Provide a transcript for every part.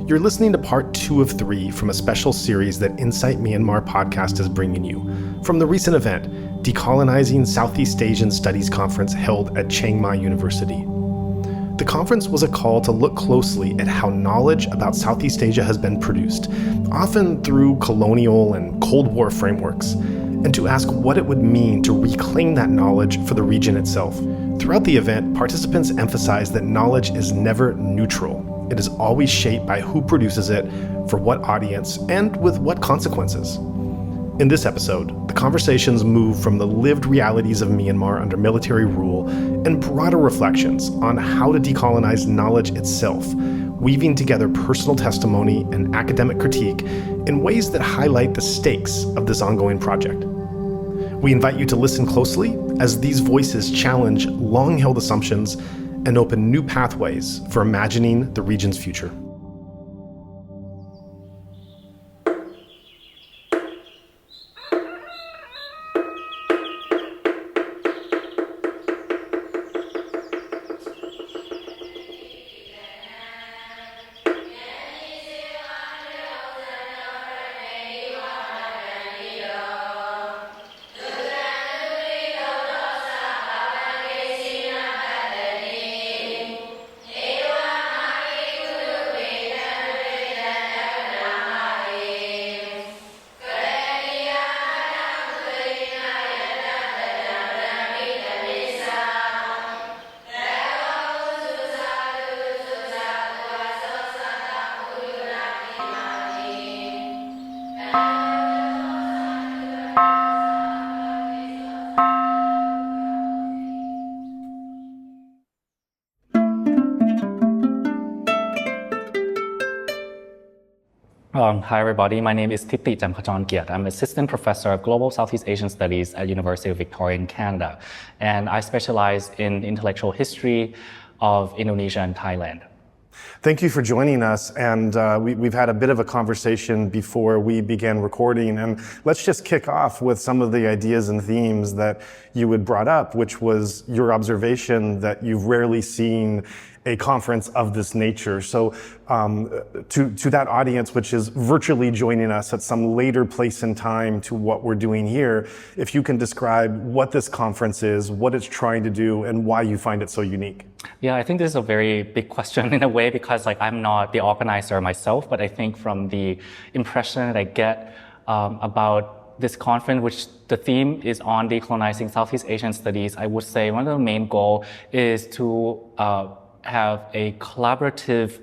You're listening to part 2 of 3 from a special series that Insight Myanmar podcast is bringing you from the recent event, Decolonizing Southeast Asian Studies Conference held at Chiang Mai University. The conference was a call to look closely at how knowledge about Southeast Asia has been produced, often through colonial and Cold War frameworks, and to ask what it would mean to reclaim that knowledge for the region itself. Throughout the event, participants emphasized that knowledge is never neutral. It is always shaped by who produces it, for what audience, and with what consequences. In this episode, the conversations move from the lived realities of Myanmar under military rule and broader reflections on how to decolonize knowledge itself, weaving together personal testimony and academic critique in ways that highlight the stakes of this ongoing project. We invite you to listen closely as these voices challenge long-held assumptions and open new pathways for imagining the region's future. Hi everybody, my name is Thiti Jamkajornkeiat. I'm Assistant Professor of Global Southeast Asian Studies at University of Victoria in Canada, and I specialize in intellectual history of Indonesia and Thailand. Thank you for joining us, and we've had a bit of a conversation before we began recording, and let's just kick off with some of the ideas and themes that you had brought up, which was your observation that you've rarely seen a conference of this nature. So to that audience, which is virtually joining us at some later place and time to what we're doing here, if you can describe what this conference is, what it's trying to do, and why you find it so unique. Yeah, I think this is a very big question in a way because I'm not the organizer myself, but I think from the impression that I get about this conference, which the theme is on decolonizing Southeast Asian studies, I would say one of the main goals is to have a collaborative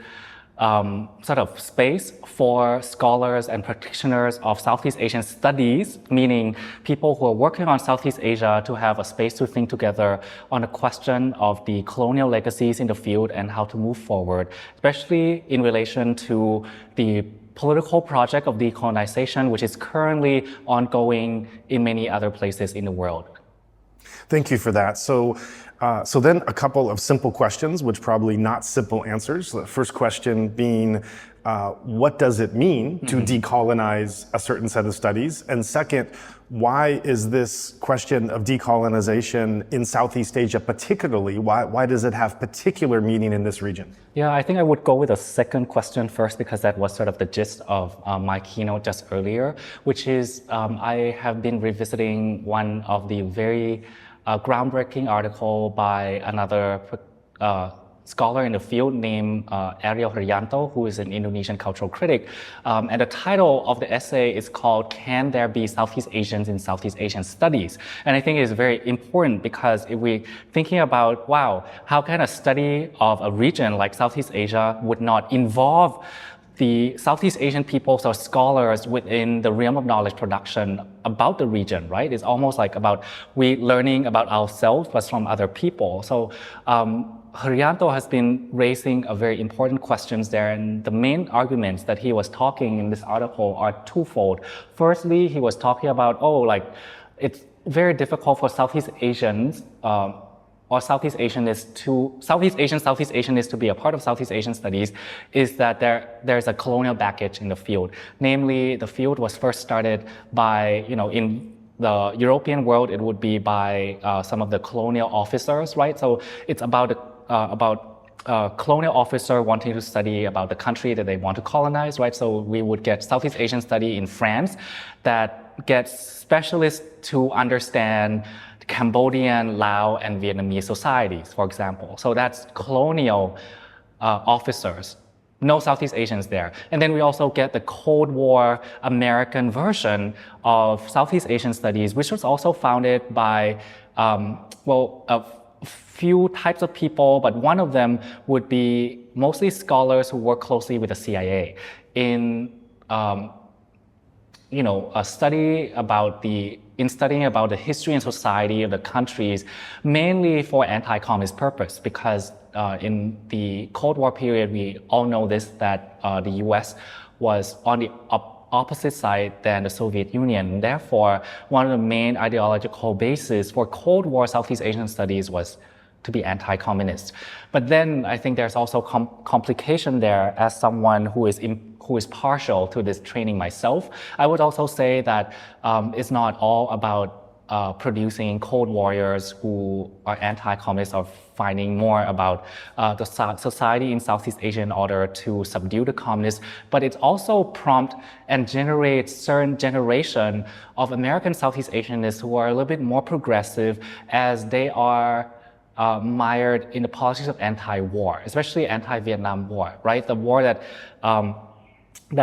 sort of space for scholars and practitioners of Southeast Asian studies, meaning people who are working on Southeast Asia to have a space to think together on the question of the colonial legacies in the field and how to move forward, especially in relation to the political project of decolonization, which is currently ongoing in many other places in the world. Thank you for that. So then a couple of simple questions, which probably not simple answers. The first question being, what does it mean to decolonize a certain set of studies? And second, why is this question of decolonization in Southeast Asia particularly, why does it have particular meaning in this region? Yeah, I think I would go with the second question first because that was sort of the gist of my keynote just earlier, which is I have been revisiting one of the very groundbreaking article by another scholar in the field named Ariel Haryanto, who is an Indonesian cultural critic. And the title of the essay is called, Can There Be Southeast Asians in Southeast Asian Studies? And I think it's very important because if we're thinking about, wow, how can a study of a region like Southeast Asia would not involve the Southeast Asian peoples or scholars within the realm of knowledge production about the region, right? It's almost like about we learning about ourselves, but from other people. So Haryanto has been raising a very important questions there, and the main arguments that he was talking in this article are twofold. Firstly, he was talking about, it's very difficult for Southeast Asians or Southeast Asianists to be a part of Southeast Asian studies, is that there's a colonial baggage in the field. Namely, the field was first started by, in the European world, it would be by some of the colonial officers, right? So it's about colonial officer wanting to study about the country that they want to colonize, right? So we would get Southeast Asian study in France that gets specialists to understand Cambodian, Lao, and Vietnamese societies, for example. So that's colonial officers. No Southeast Asians there. And then we also get the Cold War American version of Southeast Asian studies, which was also founded by, a few types of people, but one of them would be mostly scholars who work closely with the CIA in, studying about the history and society of the countries, mainly for anti-communist purpose, because in the Cold War period, we all know this, that the US was on the opposite side than the Soviet Union. Therefore, one of the main ideological bases for Cold War Southeast Asian studies was to be anti-communist. But then I think there's also complication there. As someone who is partial to this training myself, I would also say that it's not all about producing cold warriors who are anti-communist or finding more about the society in Southeast Asia in order to subdue the communists, but it also prompt and generates certain generation of American Southeast Asianists who are a little bit more progressive, as they are mired in the politics of anti-war, especially anti-Vietnam War, right? The war that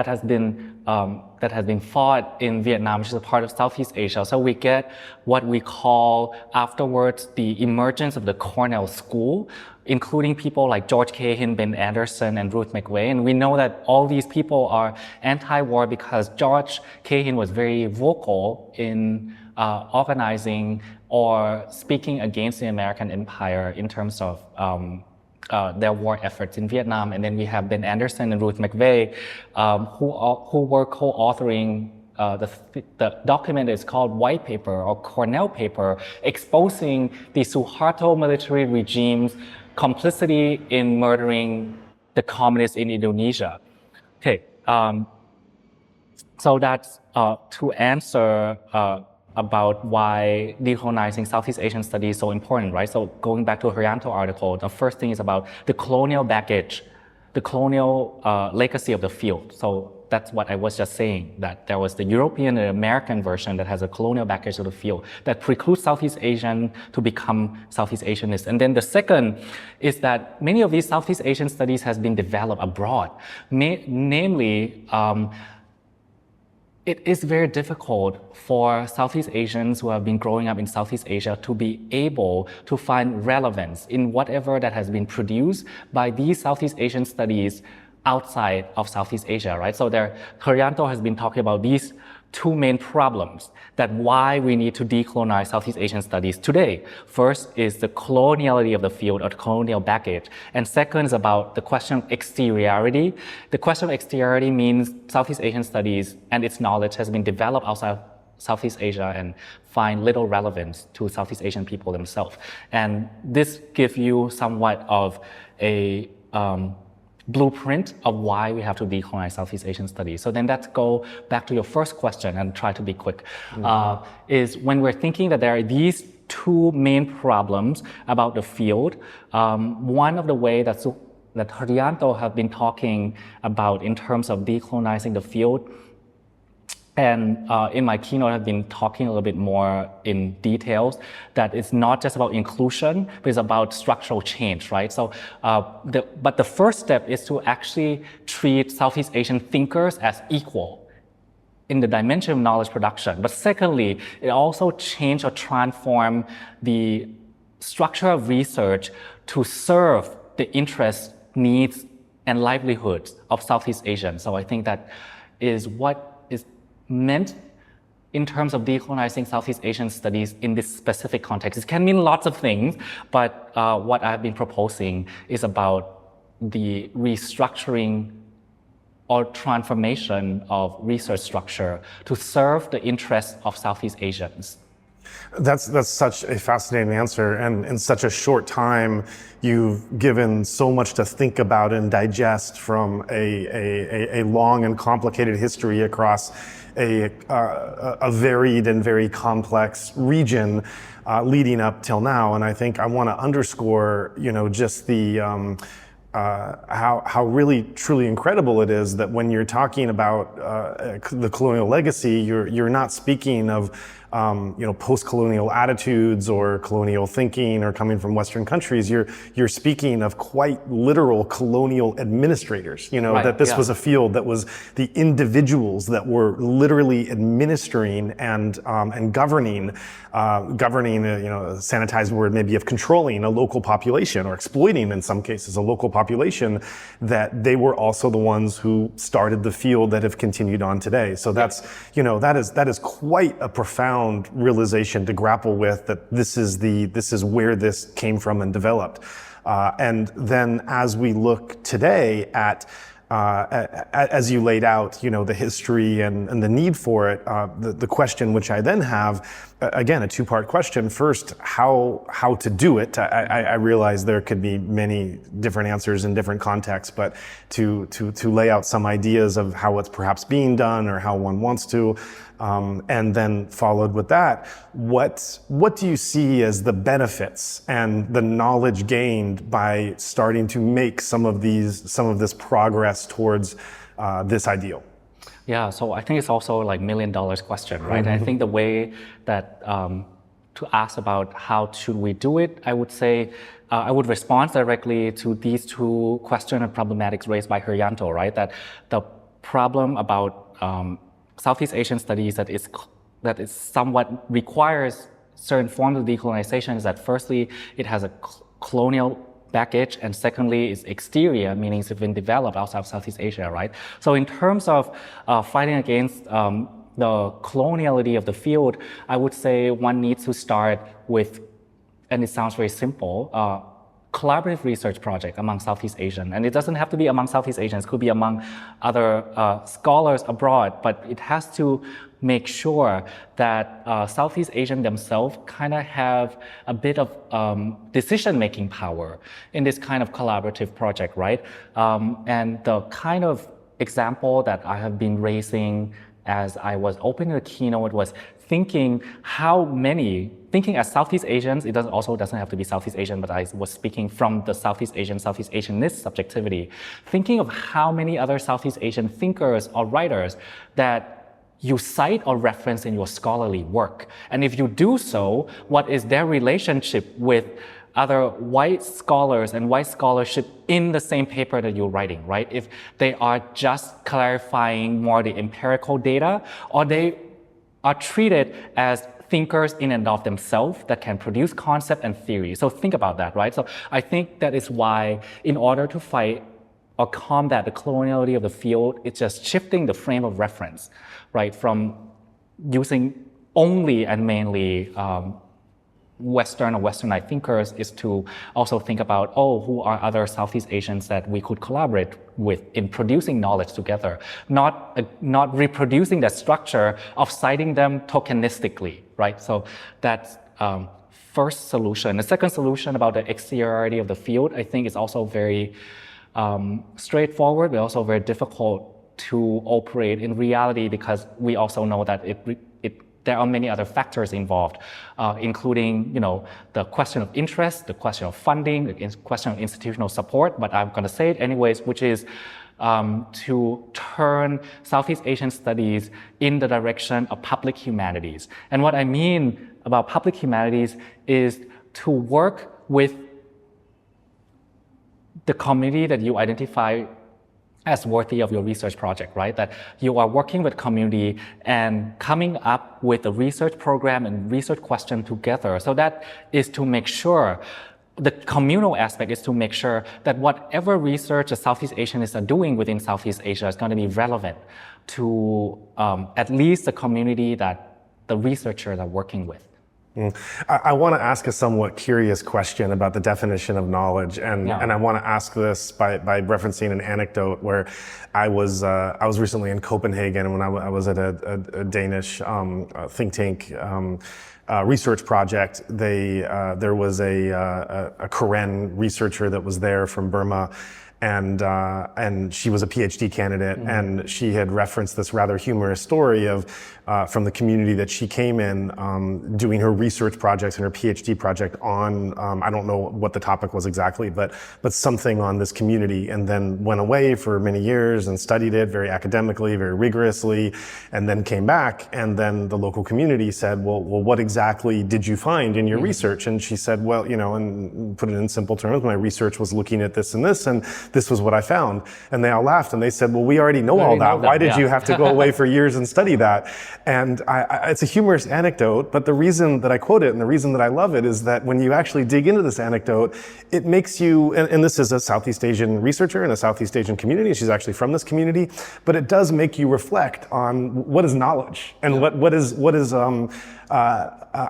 has been fought in Vietnam, which is a part of Southeast Asia. So we get what we call afterwards the emergence of the Cornell School, including people like George Cahin, Ben Anderson, and Ruth McVeigh. And we know that all these people are anti-war because George Cahin was very vocal in organizing or speaking against the American empire in terms of their war efforts in Vietnam. And then we have Ben Anderson and Ruth McVeigh, who were co-authoring the document is called White Paper or Cornell Paper, exposing the Suharto military regime's complicity in murdering the communists in Indonesia. Okay, so that's to answer about why decolonizing Southeast Asian studies is so important, right? So going back to a Herianto article, the first thing is about the colonial baggage, the colonial legacy of the field. So that's what I was just saying, that there was the European and American version that has a colonial baggage of the field that precludes Southeast Asian to become Southeast Asianist. And then the second is that many of these Southeast Asian studies has been developed abroad, namely, it is very difficult for Southeast Asians who have been growing up in Southeast Asia to be able to find relevance in whatever that has been produced by these Southeast Asian studies outside of Southeast Asia, right? So Herianto has been talking about these two main problems, that why we need to decolonize Southeast Asian studies today. First is the coloniality of the field or the colonial baggage. And second is about the question of exteriority. The question of exteriority means Southeast Asian studies and its knowledge has been developed outside Southeast Asia and find little relevance to Southeast Asian people themselves. And this gives you somewhat of a blueprint of why we have to decolonize Southeast Asian studies. So then let's go back to your first question and try to be quick. Is when we're thinking that there are these two main problems about the field, one of the way that Herianto have been talking about in terms of decolonizing the field, and in my keynote, I've been talking a little bit more in details that it's not just about inclusion, but it's about structural change, right? So, but the first step is to actually treat Southeast Asian thinkers as equal in the dimension of knowledge production. But secondly, it also change or transform the structure of research to serve the interests, needs, and livelihoods of Southeast Asians. So I think that is what is meant in terms of decolonizing Southeast Asian studies in this specific context. It can mean lots of things, but what I've been proposing is about the restructuring or transformation of research structure to serve the interests of Southeast Asians. That's such a fascinating answer, and in such a short time, you've given so much to think about and digest from a long and complicated history across a varied and very complex region leading up till now. And I think I want to underscore, just the how really truly incredible it is that when you're talking about the colonial legacy, you're not speaking of post-colonial attitudes or colonial thinking or coming from Western countries. You're speaking of quite literal colonial administrators. Right, that this was a field that was the individuals that were literally administering and governing. A sanitized word maybe of controlling a local population or exploiting in some cases a local population. That they were also the ones who started the field that have continued on today. So that's that is quite a profound realization to grapple with, that this is where this came from and developed. And then as we look today at as you laid out, the history and the need for it, the question which I then have, again, a two-part question. First, how to do it. I realize there could be many different answers in different contexts, but to lay out some ideas of how it's perhaps being done or how one wants to, and then followed with that, what do you see as the benefits and the knowledge gained by starting to make some of this progress towards this ideal? Yeah, so I think it's also like $1 million question, right? Mm-hmm. And I think the way that to ask about how should we do it, I would say I would respond directly to these two questions and problematics raised by Heryanto, right? That the problem about Southeast Asian studies that is somewhat requires certain forms of decolonization is that firstly, it has a colonial baggage, and secondly, it's exterior, meaning it's been developed outside of Southeast Asia, right? So in terms of fighting against the coloniality of the field, I would say one needs to start with, and it sounds very simple, collaborative research project among Southeast Asian. And it doesn't have to be among Southeast Asians, it could be among other scholars abroad, but it has to make sure that Southeast Asian themselves kind of have a bit of decision-making power in this kind of collaborative project, right? And the kind of example that I have been raising as I was opening the keynote was thinking as Southeast Asians, it doesn't have to be Southeast Asian, but I was speaking from the Southeast Asianist subjectivity, thinking of how many other Southeast Asian thinkers or writers that you cite or reference in your scholarly work. And if you do so, what is their relationship with other white scholars and white scholarship in the same paper that you're writing, right? If they are just clarifying more the empirical data, or they are treated as thinkers in and of themselves that can produce concept and theory. So think about that, right? So I think that is why, in order to fight or combat the coloniality of the field, it's just shifting the frame of reference, right? From using only and mainly Western or Westernized thinkers is to also think about, who are other Southeast Asians that we could collaborate with in producing knowledge together, not reproducing that structure of citing them tokenistically, right? So that's first solution. The second solution about the exteriority of the field, I think is also very straightforward, but also very difficult to operate in reality, because we also know that there are many other factors involved, including the question of interest, the question of funding, the question of institutional support, but I'm going to say it anyways, which is to turn Southeast Asian studies in the direction of public humanities. And what I mean about public humanities is to work with the community that you identify as worthy of your research project, right? That you are working with community and coming up with a research program and research question together. So that is to make sure, the communal aspect is to make sure that whatever research the Southeast Asians are doing within Southeast Asia is going to be relevant to at least the community that the researchers are working with. I want to ask a somewhat curious question about the definition of knowledge, and I want to ask this by referencing an anecdote where I was recently in Copenhagen when I was at a Danish think tank research project. There was a Karen researcher that was there from Burma. And she was a PhD candidate, and she had referenced this rather humorous story of from the community that she came in, doing her research projects and her PhD project on, I don't know what the topic was exactly, but something on this community, and then went away for many years and studied it very academically, very rigorously, and then came back. And then the local community said, well, what exactly did you find in your research? And she said, well, and put it in simple terms, my research was looking at this and this was what I found. And they all laughed and they said, well, we already know all that. Why did you have to go away for years and study that? And it's a humorous anecdote, but the reason that I quote it and the reason that I love it is that when you actually dig into this anecdote, it makes you, and this is a Southeast Asian researcher in a Southeast Asian community, she's actually from this community, but it does make you reflect on what is knowledge and what is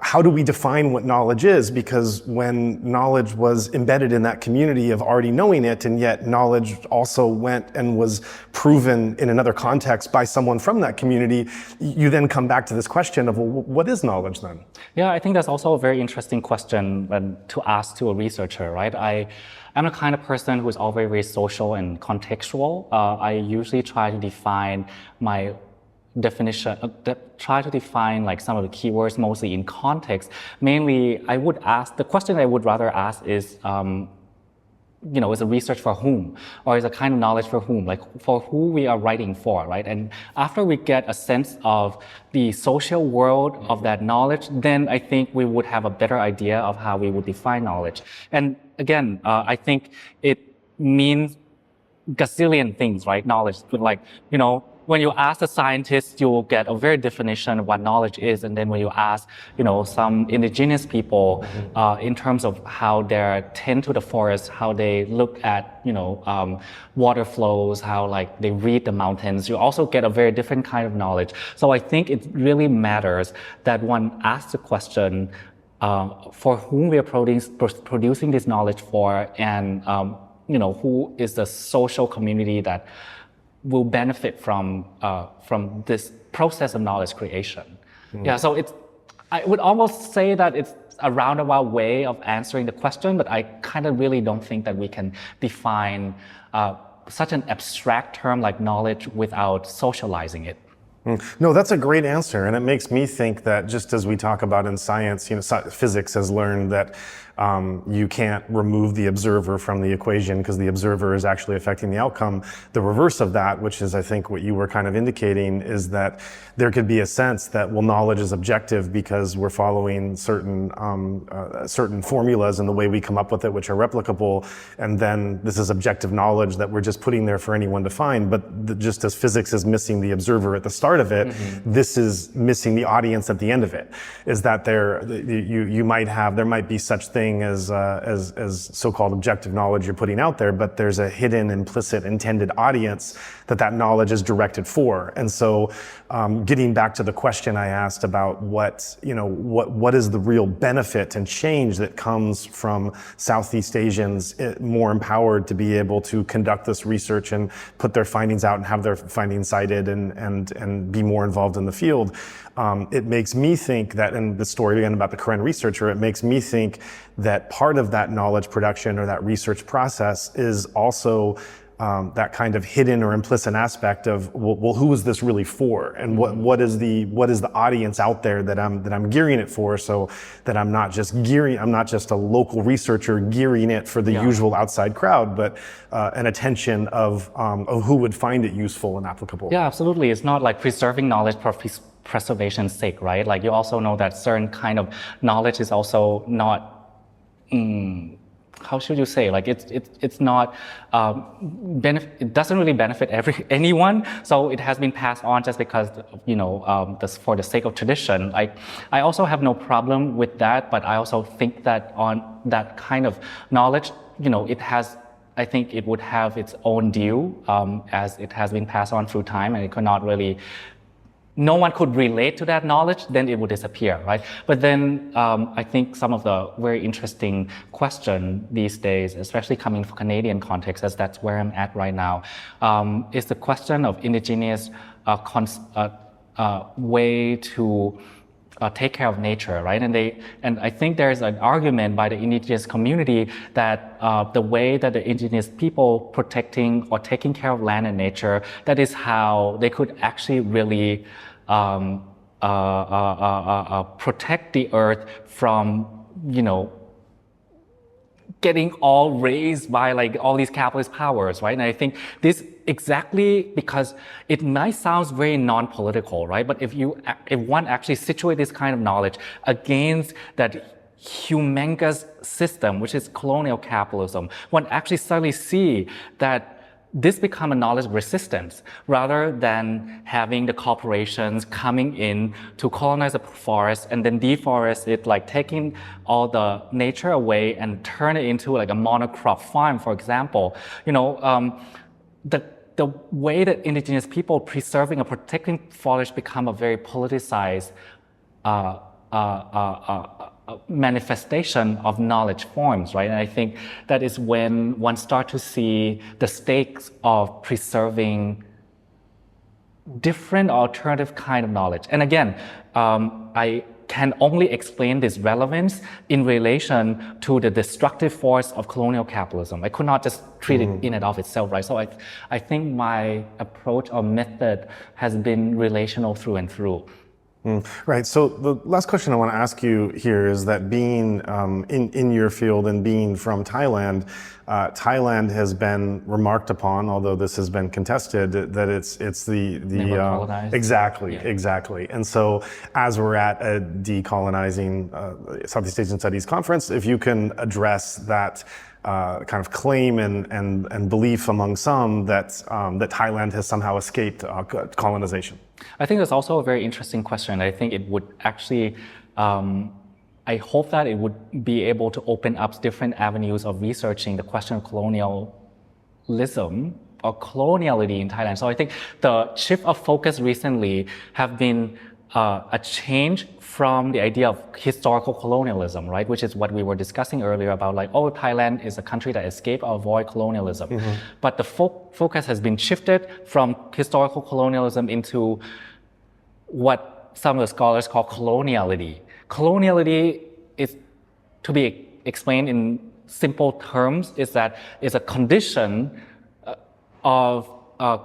how do we define what knowledge is? Because when knowledge was embedded in that community of already knowing it, and yet knowledge also went and was proven in another context by someone from that community, you then come back to this question of, well, what is knowledge then? Yeah, I think that's also a very interesting question to ask to a researcher, right? I'm the kind of person who is always very social and contextual. I usually try to define my definition, try to define like some of the keywords mostly in context. Mainly, the question I would rather ask is, is a research for whom? Or is a kind of knowledge for whom? Like for who we are writing for, right? And after we get a sense of the social world of that knowledge, then I think we would have a better idea of how we would define knowledge. And again, I think it means gazillion things, right? Knowledge, like, when you ask a scientist, you will get a very definition of what knowledge is. And then when you ask, some indigenous people, in terms of how they tend to the forest, how they look at, water flows, how like they read the mountains, you also get a very different kind of knowledge. So I think it really matters that one asks the question, for whom we are producing this knowledge for, and, who is the social community that will benefit from this process of knowledge creation. Yeah, so I would almost say that it's a roundabout way of answering the question, but I kind of really don't think that we can define such an abstract term like knowledge without socializing it. No, that's a great answer, and it makes me think that just as we talk about in science, physics has learned that you can't remove the observer from the equation because the observer is actually affecting the outcome. The reverse of that, which is I think what you were kind of indicating, is that there could be a sense that, well, knowledge is objective because we're following certain formulas and the way we come up with it, which are replicable, and then this is objective knowledge that we're just putting there for anyone to find. But just as physics is missing the observer at the start of it, this is missing the audience at the end of it. Is that there might be such thing as so-called objective knowledge you're putting out there, but there's a hidden, implicit, intended audience that knowledge is directed for. And so, getting back to the question I asked about what is the real benefit and change that comes from Southeast Asians more empowered to be able to conduct this research and put their findings out and have their findings cited and be more involved in the field. It makes me think that, and the story again about the Karen researcher, it makes me think that part of that knowledge production or that research process is also that kind of hidden or implicit aspect of, well, who is this really for, and what is the audience out there that I'm gearing it for, so that I'm not just a local researcher gearing it for the usual outside crowd, but an attention of who would find it useful and applicable. Yeah, absolutely. It's not like preserving knowledge for preservation's sake, right? Like you also know that certain kind of knowledge is also not. How should you say? Like it's not it doesn't really benefit anyone. So it has been passed on just because for the sake of tradition. I also have no problem with that, but I also think that on that kind of knowledge, I think it would have its own due as it has been passed on through time, and it could not really. No one could relate to that knowledge, then it would disappear, right? But then I think some of the very interesting question these days, especially coming from Canadian context, as that's where I'm at right now, is the question of indigenous way to take care of nature, right? And I think there's an argument by the indigenous community that the way that the indigenous people protecting or taking care of land and nature, that is how they could actually really protect the earth from, getting all raised by like all these capitalist powers, right? And I think this exactly because it might sound very non-political, right? But if one actually situate this kind of knowledge against that humongous system, which is colonial capitalism, one actually suddenly see that this become a knowledge resistance rather than having the corporations coming in to colonize the forest and then deforest it, like taking all the nature away and turn it into like a monocrop farm, for example. The way that indigenous people preserving and protecting forest become a very politicized manifestation of knowledge forms, right? And I think that is when one starts to see the stakes of preserving different alternative kind of knowledge. And again, I can only explain this relevance in relation to the destructive force of colonial capitalism. I could not just treat it in and of itself, right? So I think my approach or method has been relational through and through. Right. So the last question I want to ask you here is that being in your field and being from Thailand, Thailand has been remarked upon, although this has been contested, that it's the Never colonized. Exactly. And so as we're at a decolonizing Southeast Asian Studies conference, if you can address that kind of claim and belief among some that Thailand has somehow escaped colonization. I think that's also a very interesting question. I think it would actually, I hope that it would be able to open up different avenues of researching the question of colonialism or coloniality in Thailand. So I think the shift of focus recently have been a change from the idea of historical colonialism, right? Which is what we were discussing earlier about like, oh, Thailand is a country that escaped or avoid colonialism. Mm-hmm. But the focus has been shifted from historical colonialism into what some of the scholars call coloniality. Coloniality is, to be explained in simple terms, is that it's a condition of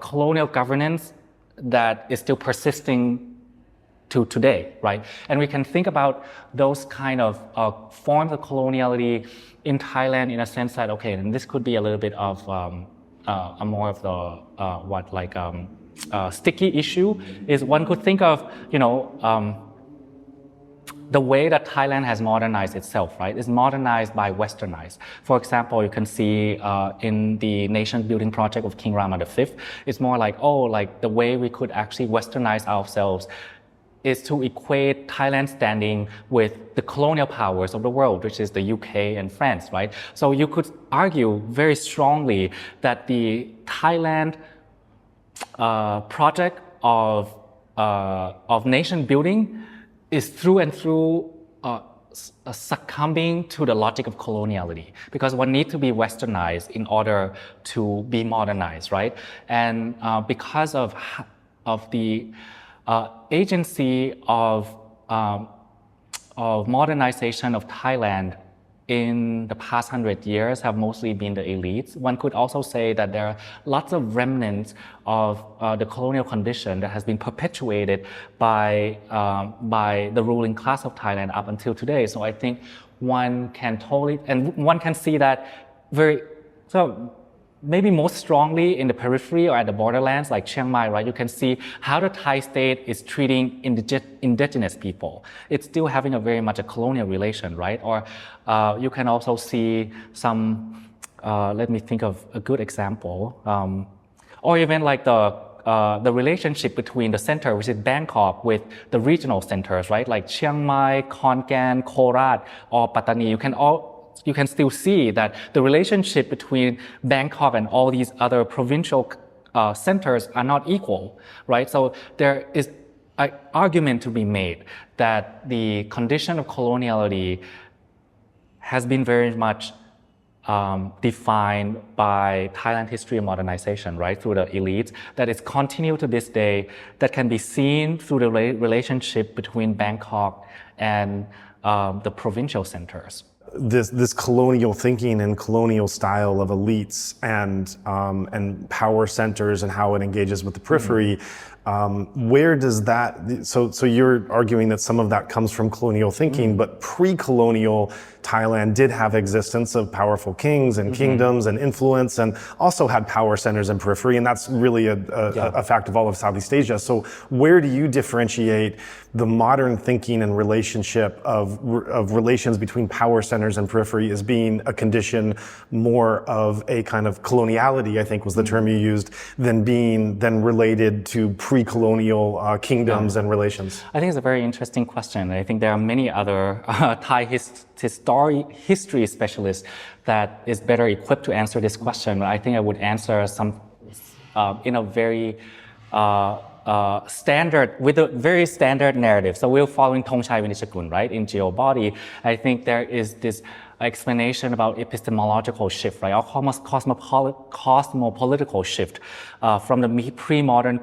colonial governance that is still persisting to today, right? And we can think about those kind of forms of coloniality in Thailand in a sense that, okay, and this could be a little bit of a more of the sticky issue, is one could think of, the way that Thailand has modernized itself, right, is modernized by westernized. For example, you can see in the nation building project of King Rama V, it's more like, the way we could actually westernize ourselves is to equate Thailand's standing with the colonial powers of the world, which is the UK and France, right? So you could argue very strongly that the Thailand project of nation building is through and through succumbing to the logic of coloniality, because one needs to be westernized in order to be modernized, right? And because of the agency of modernization of Thailand in the past 100 years have mostly been the elites. One could also say that there are lots of remnants of the colonial condition that has been perpetuated by the ruling class of Thailand up until today. So I think one can see that maybe most strongly in the periphery or at the borderlands like Chiang Mai, right? You can see how the Thai state is treating indigenous people. It's still having a very much a colonial relation, right? Or you can also see some, let me think of a good example, or even like the relationship between the center, which is Bangkok, with the regional centers, right? Like Chiang Mai, Khon Kaen, Korat, or Pattani. You can still see that the relationship between Bangkok and all these other provincial centers are not equal, right? So there is an argument to be made that the condition of coloniality has been very much defined by Thailand history of modernization, right, through the elites, that is continued to this day, that can be seen through the relationship between Bangkok and the provincial centers. this colonial thinking and colonial style of elites and power centers and how it engages with the periphery. Where does that, so you're arguing that some of that comes from colonial thinking, but pre-colonial Thailand did have existence of powerful kings and kingdoms and influence, and also had power centers and periphery, and that's really a fact of all of Southeast Asia. So where do you differentiate the modern thinking and relationship of relations between power centers and periphery as being a condition more of a kind of coloniality, I think was the term you used, than related to pre-colonial kingdoms and relations? I think it's a very interesting question. I think there are many other Thai history specialists that is better equipped to answer this question. But I think I would answer some in a very with a very standard narrative. So we're following Thongchai Vinichakul, right? In Geobody, I think there is this explanation about epistemological shift, right? Or cosmopolitical shift from the pre-modern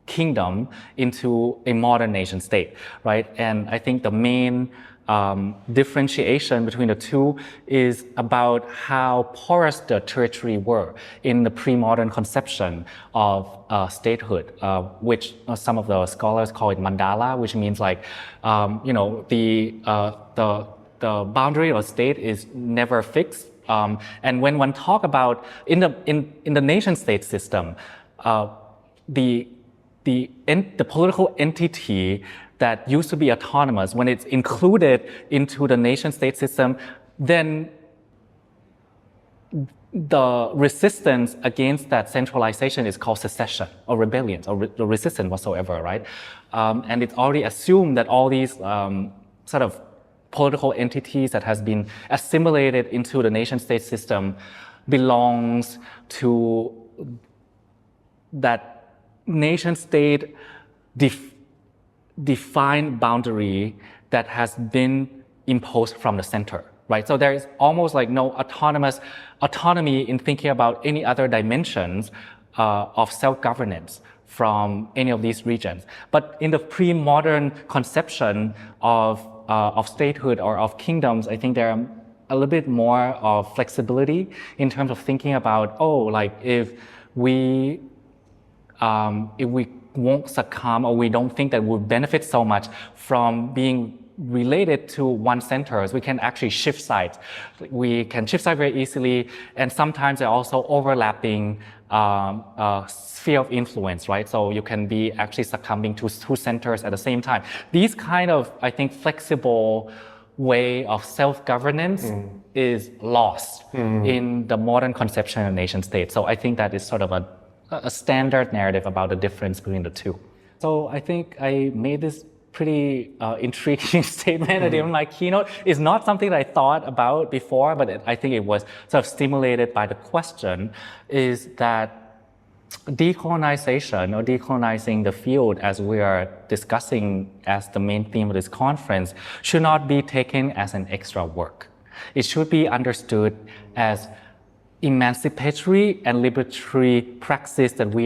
kingdom into a modern nation state, right? And I think the main differentiation between the two is about how porous the territory were in the pre-modern conception of statehood, which some of the scholars call it mandala, which means like, the boundary of a state is never fixed. And when one talk about in the nation state system, the political entity that used to be autonomous, when it's included into the nation state system, then the resistance against that centralization is called secession or rebellion or resistance whatsoever, right? And it's already assumed that all these sort of political entities that has been assimilated into the nation state system belongs to that nation state defined boundary that has been imposed from the center, right? So there is almost like no autonomy in thinking about any other dimensions of self-governance from any of these regions. But in the pre-modern conception of statehood or of kingdoms, I think there are a little bit more of flexibility in terms of thinking about, if we won't succumb, or we don't think that we'll benefit so much from being related to one center, we can actually shift sides. We can shift sides very easily, and sometimes they're also overlapping sphere of influence, right? So you can be actually succumbing to two centers at the same time. These kind of, I think, flexible way of self-governance is lost in the modern conception of nation state. So I think that is sort of a standard narrative about the difference between the two. So I think I made this pretty intriguing statement in my keynote. It's not something that I thought about before, but I think it was sort of stimulated by the question, is that decolonization or decolonizing the field, as we are discussing as the main theme of this conference, should not be taken as an extra work. It should be understood as emancipatory and liberatory praxis that we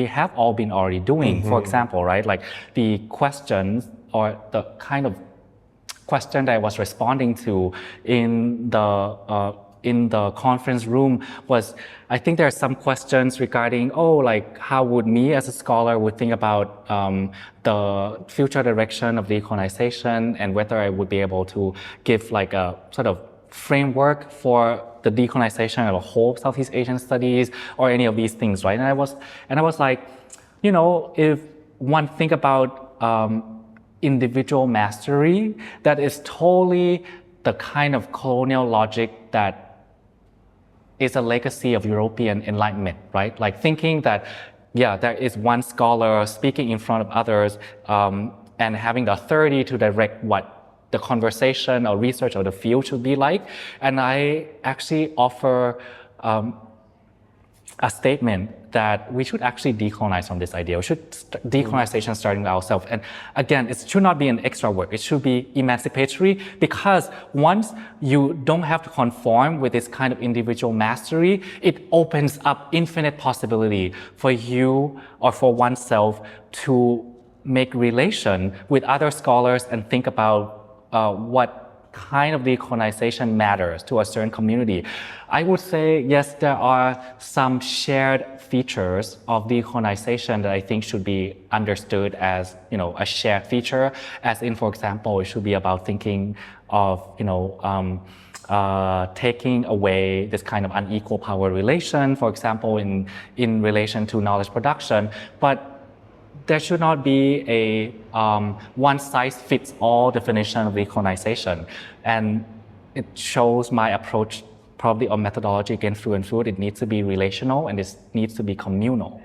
have all been already doing. For example, right, like the questions or the kind of question that I was responding to in the conference room was, I think there are some questions regarding, how would me as a scholar would think about the future direction of decolonization, and whether I would be able to give like a sort of framework for the decolonization of the whole Southeast Asian studies or any of these things, right? And I was like, if one think about individual mastery, that is totally the kind of colonial logic that is a legacy of European Enlightenment, right? Like thinking that, there is one scholar speaking in front of others and having the authority to direct what the conversation or research or the field should be like. And I actually offer a statement that we should actually decolonize from this idea. We should decolonization starting with ourselves. And again, it should not be an extra work. It should be emancipatory, because once you don't have to conform with this kind of individual mastery, it opens up infinite possibility for you or for oneself to make relation with other scholars and think about what kind of decolonization matters to a certain community. I would say, yes, there are some shared features of decolonization that I think should be understood as, a shared feature, as in, for example, it should be about thinking of, taking away this kind of unequal power relation, for example, in relation to knowledge production. But there should not be a one-size-fits-all definition of decolonization. And it shows my approach probably or methodology again through and through. It needs to be relational and it needs to be communal.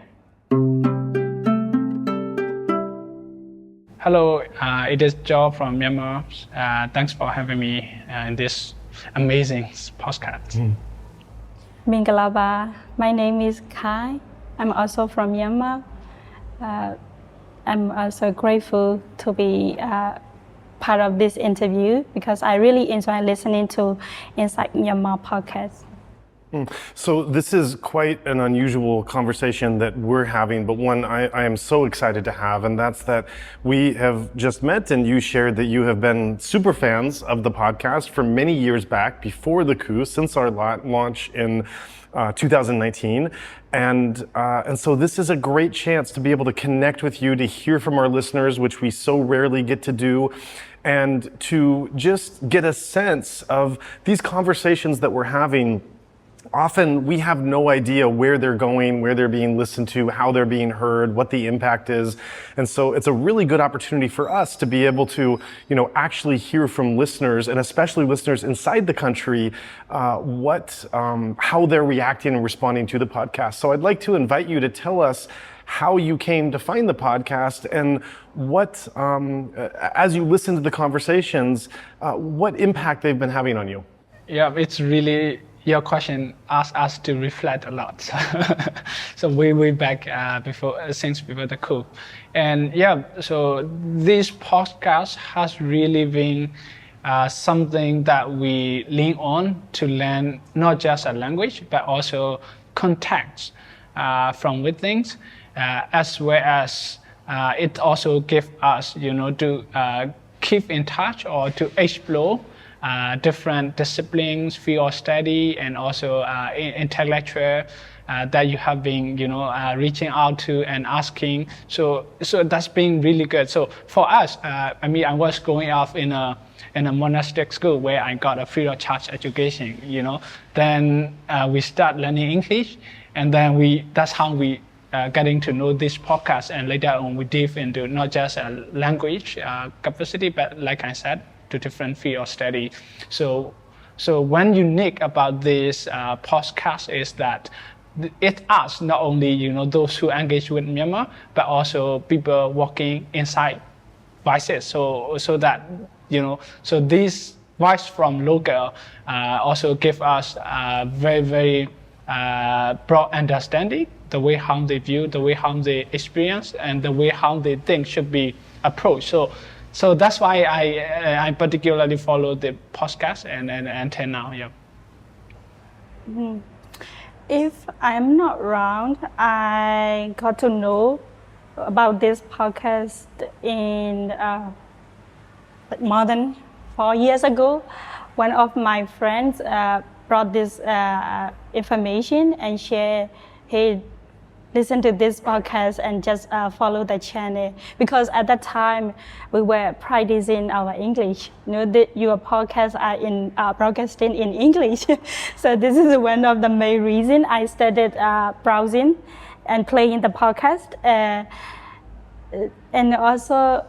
Hello, it is Kyaw from Myanmar. Thanks for having me in this amazing podcast. Mingalaba, my name is Khaing. I'm also from Myanmar. I'm also grateful to be part of this interview because I really enjoy listening to Insight Myanmar podcast. So this is quite an unusual conversation that we're having, but one I am so excited to have, and that's that we have just met and you shared that you have been super fans of the podcast for many years back before the coup, since our launch in 2019. And so this is a great chance to be able to connect with you, to hear from our listeners, which we so rarely get to do, and to just get a sense of these conversations that we're having. Often we have no idea where they're going, where they're being listened to, how they're being heard, what the impact is. And so it's a really good opportunity for us to be able to, actually hear from listeners, and especially listeners inside the country, how they're reacting and responding to the podcast. So I'd like to invite you to tell us how you came to find the podcast and what, as you listen to the conversations, what impact they've been having on you. Yeah, it's really, your question asked us to reflect a lot. So way back since before the coup. And yeah, so this podcast has really been something that we lean on to learn not just a language, but also context from within, as well as it also gives us, to keep in touch or to explore different disciplines, field of study, and also intellectual that you have been, reaching out to and asking. So that's been really good. So for us, I was growing up in a monastic school where I got a free of charge education. Then we start learning English, and then that's how we getting to know this podcast. And later on, we dive into not just a language capacity, but like I said, to different field of study. So one unique about this podcast is that it asks not only those who engage with Myanmar, but also people working inside vices. So that so this voice from local also give us very very broad understanding, the way how they view, the way how they experience, and the way how they think should be approached. So that's why I particularly follow the podcast and until now, yeah. Mm-hmm. If I'm not wrong, I got to know about this podcast in more than 4 years ago. One of my friends brought this information and shared, hey, listen to this podcast and just follow the channel, because at that time we were practicing our English. Your podcasts are broadcasting in English. So this is one of the main reasons I started browsing and playing the podcast. And also,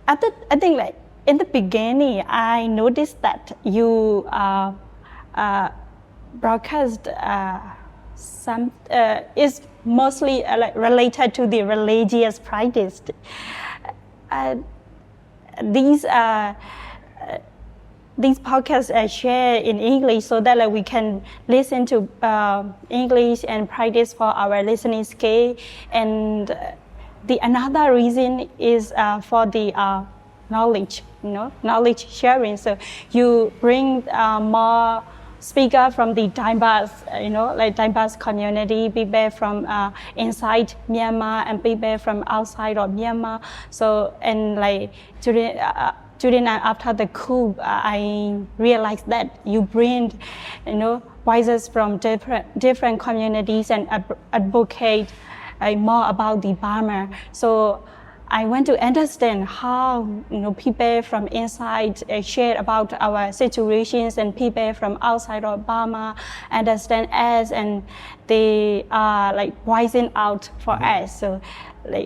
I think like in the beginning, I noticed that you broadcast is mostly related to the religious practice. These podcasts are shared in English so that we can listen to English and practice for our listening skill. And another reason is for the knowledge, knowledge sharing. So you bring more speaker from the diverse, diverse community, people from inside Myanmar and people from outside of Myanmar. So, and during and after the coup, I realized that you bring, voices from different communities and advocate more about the Burma. So I want to understand how people from inside share about our situations, and people from outside of Burma understand us, and they are voicing out for us. So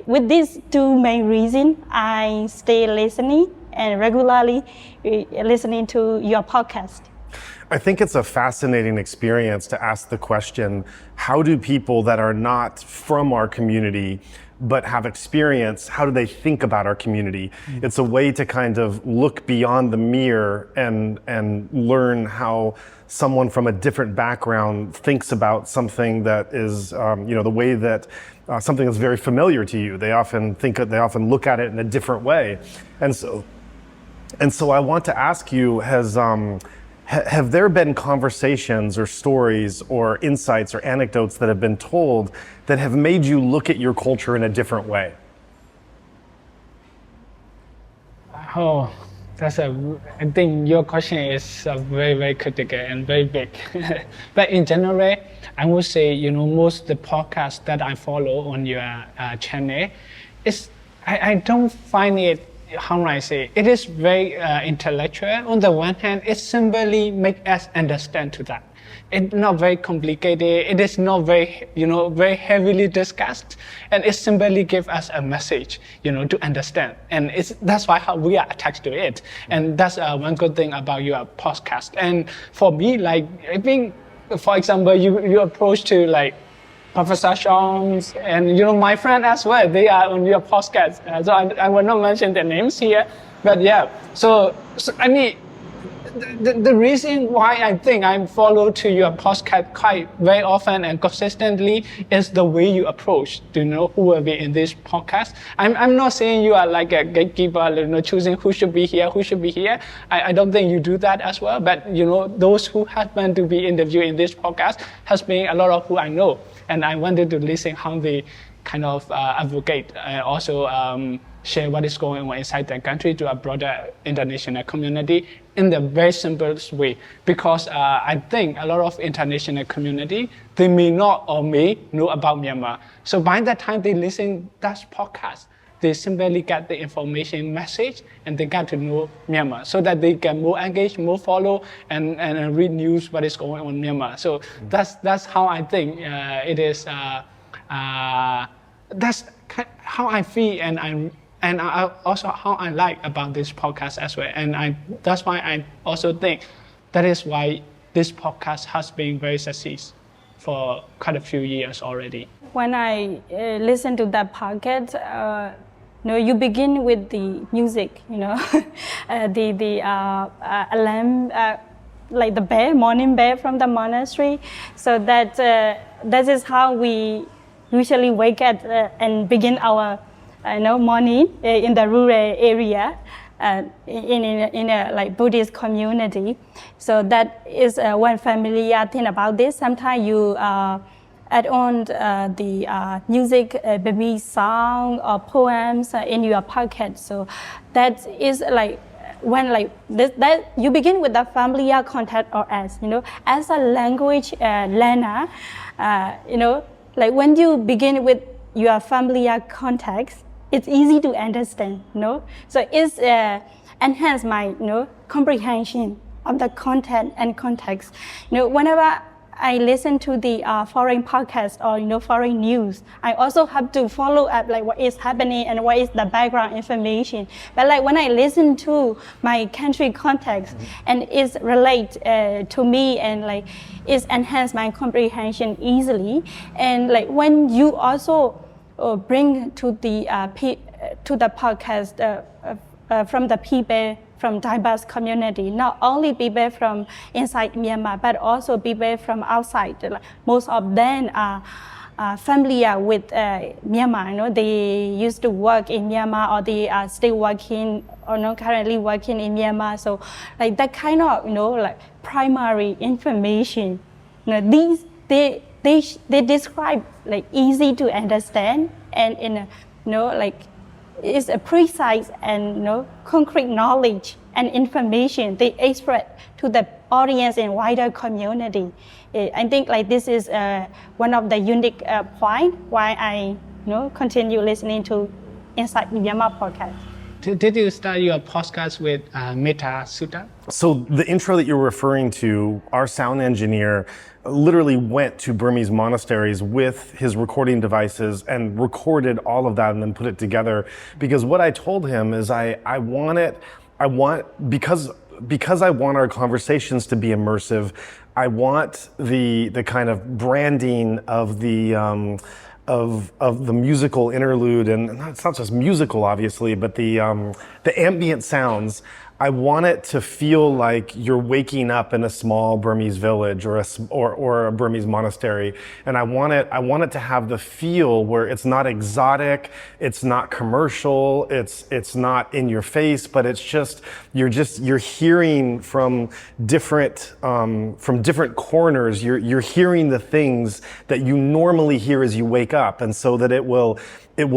with these two main reasons, I stay listening and regularly listening to your podcast. I think it's a fascinating experience to ask the question, how do people that are not from our community but have experience, how do they think about our community? It's a way to kind of look beyond the mirror and learn how someone from a different background thinks about something that is, the way that something that's very familiar to you. They often look at it in a different way. And so I want to ask you, have there been conversations or stories or insights or anecdotes that have been told that have made you look at your culture in a different way? Oh, I think your question is very, very critical and very big. But in general, I would say, most of the podcasts that I follow on your channel, I don't find it, how do I say, it is very intellectual. On the one hand, it simply makes us understand to that. It's not very complicated. It is not very, very heavily discussed, and it simply gives us a message, to understand. And that's why we are attached to it. And that's one good thing about your podcast. And for me, I think, for example, you approach to Professor Sean and my friend as well, they are on your podcast. So I will not mention their names here, but yeah. So I mean, the reason why I think I follow to your podcast quite very often and consistently is the way you approach to know who will be in this podcast. I'm not saying you are like a gatekeeper, choosing who should be here, who should be here. I don't think you do that as well. But those who happen to be interviewed in this podcast has been a lot of who I know. And I wanted to listen how they kind of advocate, also share what is going on inside the country to a broader international community in the very simplest way. Because I think a lot of international community, they may not or may know about Myanmar. So by the time they listen to that podcast, they simply get the information message and they get to know Myanmar so that they can more engage, more follow and read news what is going on in Myanmar. So that's how I think it is. That's how I feel and also how I like about this podcast as well. And that's why I also think that is why this podcast has been very successful for quite a few years already. When I listen to that podcast, you begin with the music, the alarm, like the bell, morning bell from the monastery. So that is how we usually wake up and begin our morning in the rural area in a Buddhist community. So that is one familiar thing about this. Sometimes you add on the music, baby song or poems in your pocket. So that is when that you begin with the familiar contact or as as a language learner, when you begin with your familiar context, it's easy to understand, So it's enhance my comprehension of the content and context. Whenever I listen to the foreign podcast or foreign news, I also have to follow up what is happening and what is the background information. But when I listen to my country context and it's relate to me and it's enhance my comprehension easily. And when you also bring to the podcast from the people from diverse community, not only people from inside Myanmar, but also people from outside. Most of them are familiar with Myanmar. They used to work in Myanmar, or they are still working or not currently working in Myanmar. So that kind of primary information. These they describe easy to understand and in is a precise and concrete knowledge and information they express to the audience and wider community. I think like this is one of the unique point why I continue listening to Insight Myanmar podcast. Did you start your podcast with Metta Sutta? So the intro that you're referring to, our sound engineer literally went to Burmese monasteries with his recording devices and recorded all of that and then put it together. Because what I told him is because I want our conversations to be immersive, I want the kind of branding of the musical interlude, and it's not just musical, obviously, but the ambient sounds. I want it to feel like you're waking up in a small Burmese village or a Burmese monastery, and I want it to have the feel where it's not exotic, it's not commercial, it's not in your face, but it's just you're hearing from different corners. You're hearing the things that you normally hear as you wake up, and so that it will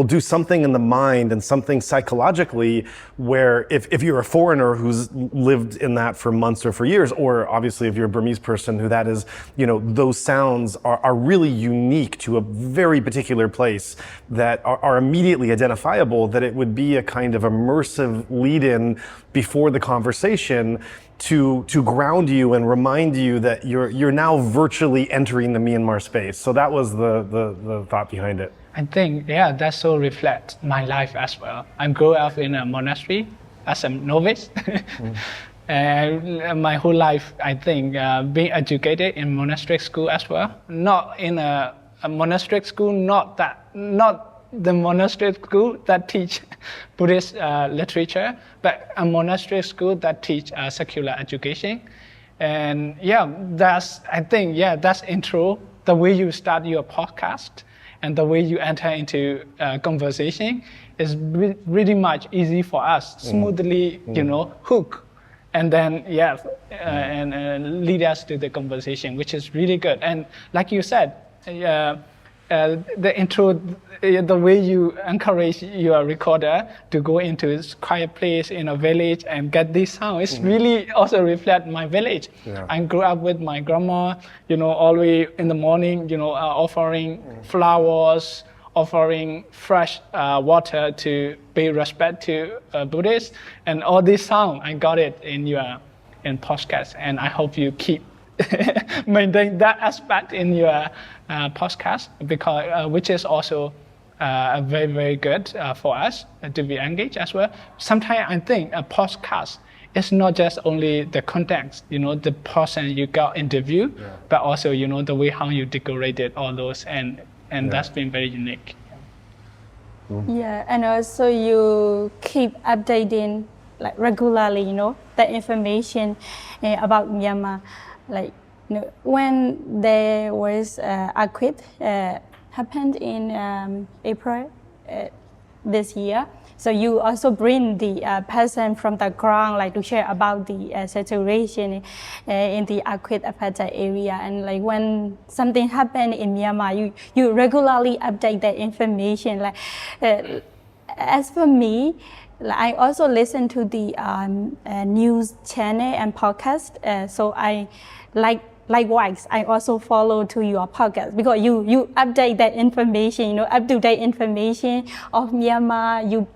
do something in the mind and something psychologically where if you're a foreigner who's lived in that for months or for years, or obviously if you're a Burmese person who that is, those sounds are really unique to a very particular place that are immediately identifiable, that it would be a kind of immersive lead-in before the conversation to ground you and remind you that you're now virtually entering the Myanmar space. So that was the thought behind it. I think, that so reflects my life as well. I grew up in a monastery as a novice. And my whole life, I think, being educated in monastic school as well. Not in a monastic school, not the monastic school that teach Buddhist literature, but a monastic school that teach secular education. And that's intro, the way you start your podcast and the way you enter into conversation is really much easy for us, smoothly, hook, and then and lead us to the conversation, which is really good. And like you said, the intro, the way you encourage your recorder to go into this quiet place in a village and get this sound, it's really also reflect my village. Yeah. I grew up with my grandma, all the way in the morning, offering flowers, offering fresh water to pay respect to Buddhists, and all this sound, I got it in podcast, and I hope you keep maintain that aspect in your podcast, because which is also very, very good for us to be engaged as well. Sometimes I think a podcast is not just only the context, the person you got interviewed, but also the way how you decorated all those, and that's been very unique. Yeah, and also you keep updating like regularly, the information about Myanmar. Like when there was earthquake happened in April this year, so you also bring the person from the ground like to share about the situation in the earthquake affected area. And like when something happened in Myanmar, you regularly update the information. Like as for me, I also listen to the news channel and podcast. So I likewise, I also follow to your podcast because you update that information, up-to-date information of Myanmar you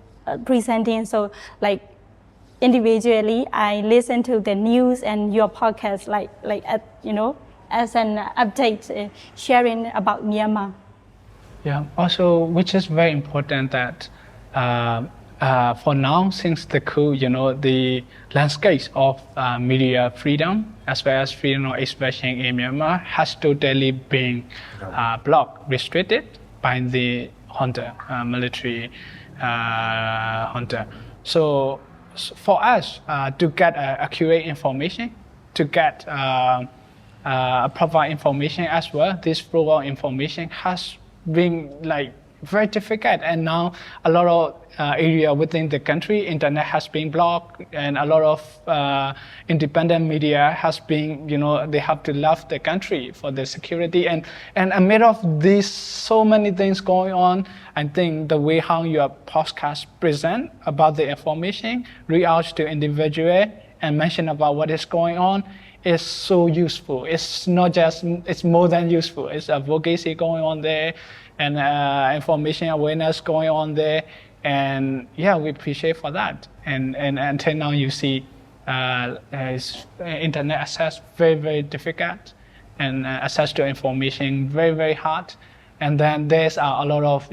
presenting. So like individually, I listen to the news and your podcast as an update sharing about Myanmar. Yeah. Also, which is very important that. For now, since the coup, the landscapes of media freedom as well as freedom of expression in Myanmar has totally been blocked, restricted by the junta, military junta. So for us to get accurate information, to get proper information as well, this flow of information has been very difficult. And now a lot of area within the country, internet has been blocked, and a lot of independent media has been, they have to leave the country for the security. And amid of these so many things going on, I think the way how your podcast present about the information, reach out to individual and mention about what is going on, is so useful. It's not just, it's more than useful. It's advocacy going on there, and information awareness going on there. And yeah, we appreciate for that. And until now, you see, internet access very, very difficult, and access to information very, very hard. And then there's a lot of,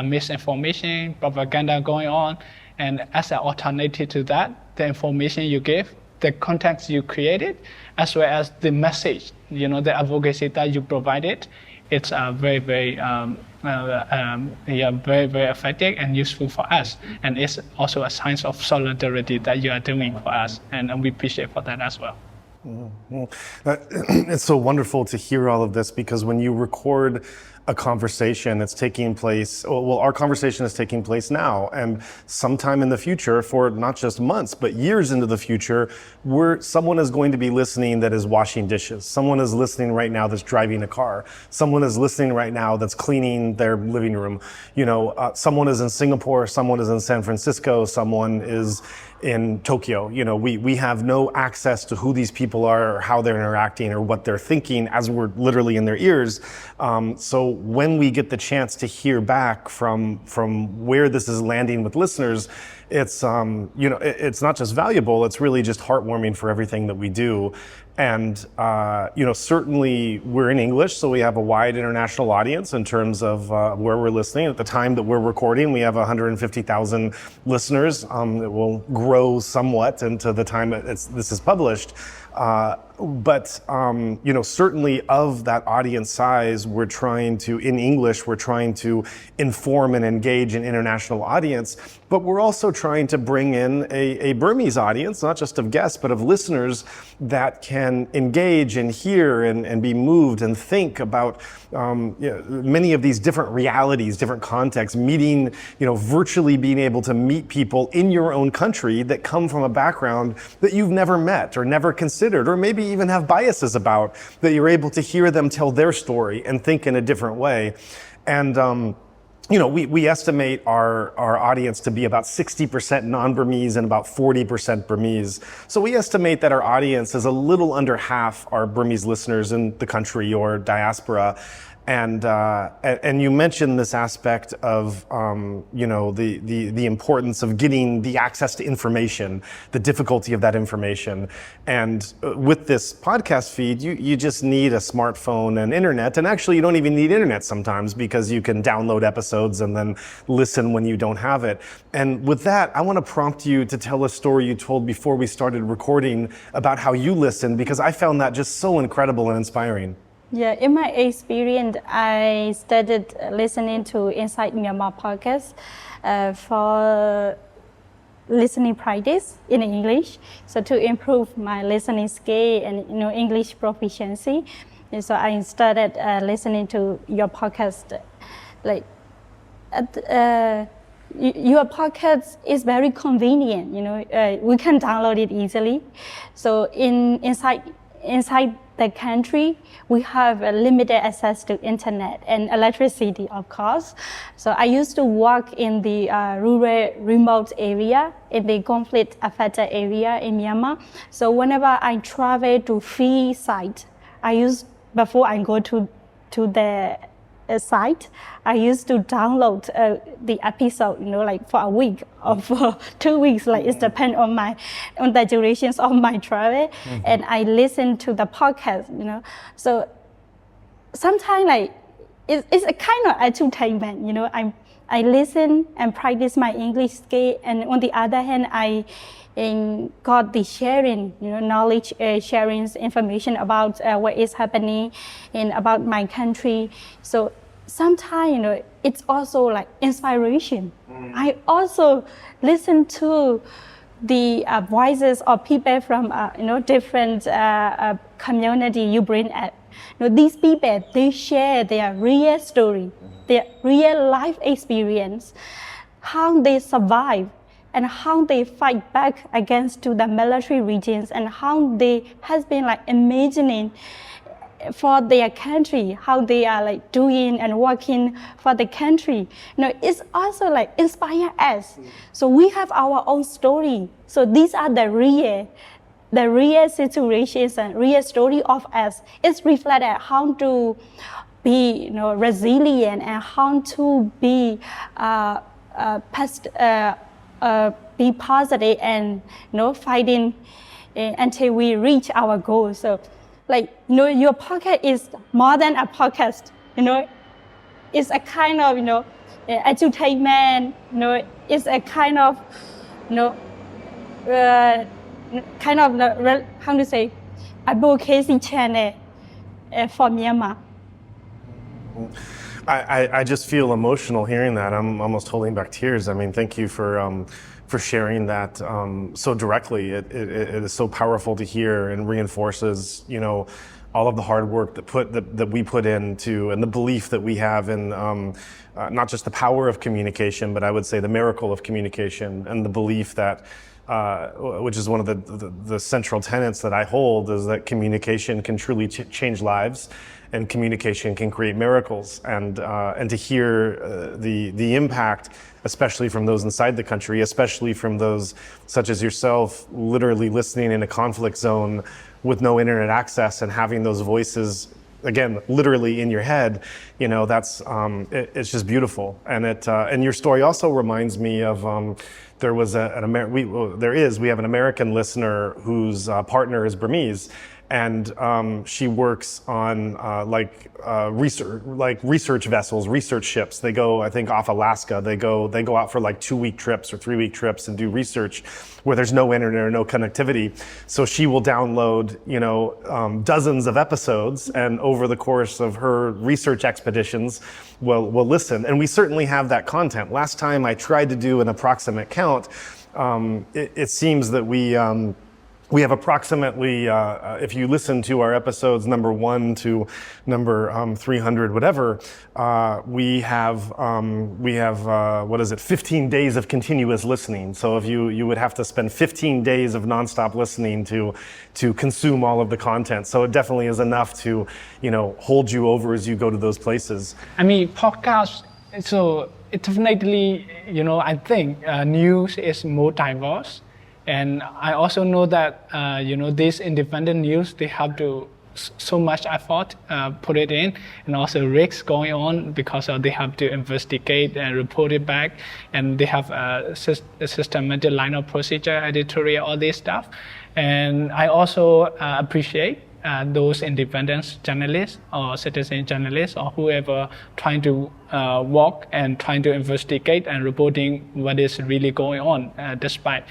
misinformation, propaganda going on. And as an alternative to that, the information you give, the context you created, as well as the message, the advocacy that you provided, it's very, very, very, very effective and useful for us. And it's also a sign of solidarity that you are doing for us, and we appreciate for that as well. Mm-hmm. It's so wonderful to hear all of this, because when you record a conversation that's taking place, well, our conversation is taking place now, and sometime in the future, for not just months, but years into the future, someone is going to be listening that is washing dishes. Someone is listening right now that's driving a car. Someone is listening right now that's cleaning their living room. Someone is in Singapore, someone is in San Francisco, someone is in Tokyo. We have no access to who these people are, or how they're interacting, or what they're thinking, as we're literally in their ears. So when we get the chance to hear back from where this is landing with listeners, it's it's not just valuable, it's really just heartwarming for everything that we do. And certainly we're in English, so we have a wide international audience in terms of where we're listening. At the time that we're recording, we have 150,000 listeners. It will grow somewhat into the time this is published. But certainly of that audience size, we're trying to, in English, we're trying to inform and engage an international audience, but we're also trying to bring in a Burmese audience, not just of guests, but of listeners that can engage and hear and be moved and think about many of these different realities, different contexts, meeting, virtually being able to meet people in your own country that come from a background that you've never met or never considered, or maybe even have biases about, that you're able to hear them tell their story and think in a different way. And we estimate our audience to be about 60% non-Burmese and about 40% Burmese. So we estimate that our audience is a little under half our Burmese listeners in the country or diaspora. And you mentioned this aspect of the importance of getting the access to information, the difficulty of that information. And with this podcast feed, you just need a smartphone and internet. And actually, you don't even need internet sometimes, because you can download episodes and then listen when you don't have it. And with that, I want to prompt you to tell a story you told before we started recording about how you listened, because I found that just so incredible and inspiring. Yeah, in my experience, I started listening to Insight Myanmar podcast for listening practice in English, so to improve my listening skill and English proficiency. And so I started listening to your podcast. Your podcast is very convenient. We can download it easily. So inside the country, we have a limited access to internet and electricity, of course. So I used to work in the rural, remote area, in the conflict-affected area in Myanmar. So whenever I travel to free site, before I go to the site, I used to download the episode, for a week or for 2 weeks. It depends on the durations of my travel, mm-hmm. and I listen to the podcast. So sometimes it's a kind of entertainment. I listen and practice my English skill, and on the other hand, I got the sharing, knowledge sharing information about what is happening and about my country. So sometimes, it's also like inspiration. I also listen to the voices of people from different community you bring up. These people, they share their real story, their real life experience, how they survive and how they fight back against to the military regimes, and how they has been like imagining for their country, how they are like doing and working for the country. It's also like inspire us. So we have our own story. So these are the real situations and real story of us. It's reflected how to be resilient and how to be positive and fighting until we reach our goal. So your podcast is more than a podcast. It's a kind of entertainment. It's a kind of how to say advocacy channel for Myanmar. I just feel emotional hearing that. I'm almost holding back tears. I mean, thank you for sharing that so directly. It is so powerful to hear and reinforces, all of the hard work that we put into, and the belief that we have in not just the power of communication, but I would say the miracle of communication, and the belief that, which is one of the central tenets that I hold, is that communication can truly change lives, and communication can create miracles. And to hear the impact, especially from those inside the country, especially from those such as yourself, literally listening in a conflict zone with no internet access and having those voices, again, literally in your head, that's it's just beautiful. And and your story also reminds me of we have an American listener whose partner is Burmese, and she works on research vessels, research ships. They go, I think, off Alaska. They go out for 2-week trips or 3-week trips and do research where there's no internet or no connectivity. So she will download, dozens of episodes, and over the course of her research expeditions, will listen. And we certainly have that content. Last time I tried to do an approximate count, it seems that we have approximately, if you listen to our episodes number 1 to number 300, whatever, we have 15 days of continuous listening. So if you would have to spend 15 days of nonstop listening to consume all of the content. So it definitely is enough to, hold you over as you go to those places. I mean, podcasts, so it definitely, I think news is more diverse. And I also know that, these independent news, they have to so much effort put it in, and also risks going on because they have to investigate and report it back. And they have a systematic line of procedure, editorial, all this stuff. And I also appreciate those independent journalists or citizen journalists or whoever trying to work and trying to investigate and reporting what is really going on despite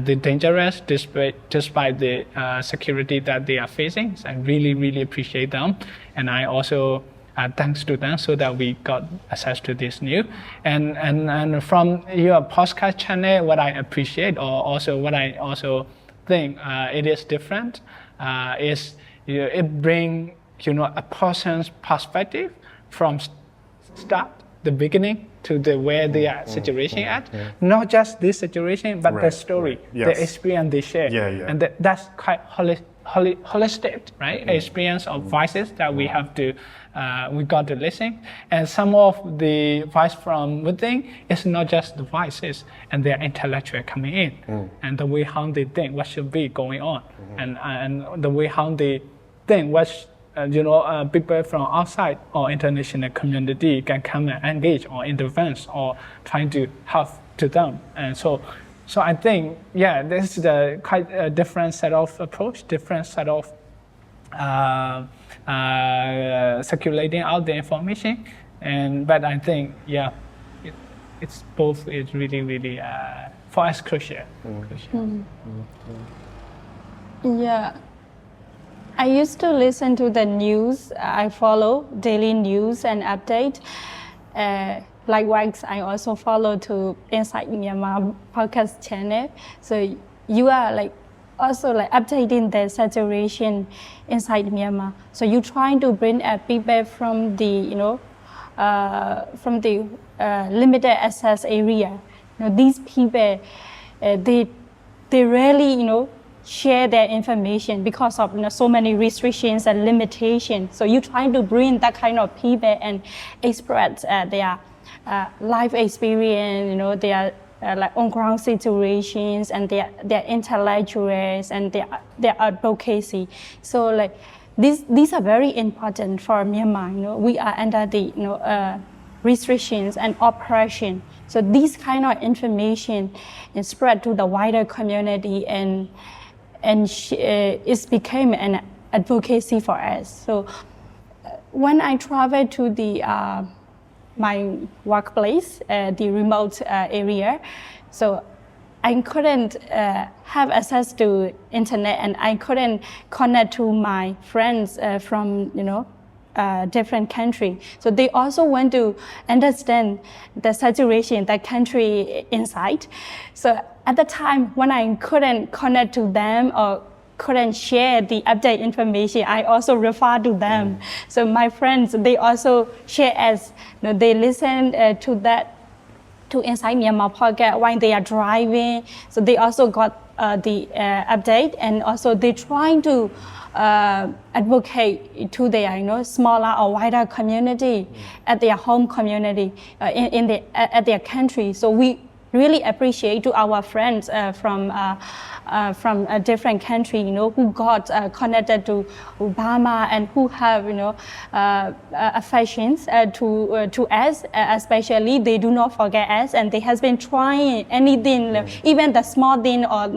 the dangerous, despite the security that they are facing. So I really, really appreciate them. And I also thanks to them so that we got access to this news. And from your podcast channel, what I appreciate, or also what I also think it is different, is it brings a person's perspective from start, the beginning, to where they are situation at. Not just this situation, but the story, the experience they share. And that's quite holistic, right? Experience of voices that we have to, we got to listen. And some of the voice from within is not just the voices, and they're intellectual coming in, and the way how they think what should be going on, and the way how they think what people from outside or international community can come and engage or intervene or trying to help to them. And so I think, this is quite a different set of approach, different set of circulating out the information. But I think, it's both is really, really, for us, crucial. Yeah. I used to listen to the news. I follow daily news and update. likewise, I also follow to Insight Myanmar podcast channel. So you are like also like updating the situation inside Myanmar. So you trying to bring people from the limited access area. These people they rarely share their information because of so many restrictions and limitations. So you trying to bring that kind of people and express their life experience, their like on ground situations and their intellectuals and their advocacy. So like these are very important for Myanmar. We are under the restrictions and oppression. So this kind of information is spread to the wider community and it became an advocacy for us. So when I traveled to the my workplace, the remote area, so I couldn't have access to internet and I couldn't connect to my friends from different country. So they also want to understand the situation that country inside. So at the time when I couldn't connect to them or couldn't share the update information, I also refer to them. So my friends, they also share as they listen to Insight Myanmar podcast while they are driving. So they also got the update, and also they trying to advocate to their smaller or wider community at their home community at their country. So we really appreciate to our friends from a different country, who got connected to Obama and who have, affections to us, especially they do not forget us and they has been trying anything, even the small thing or,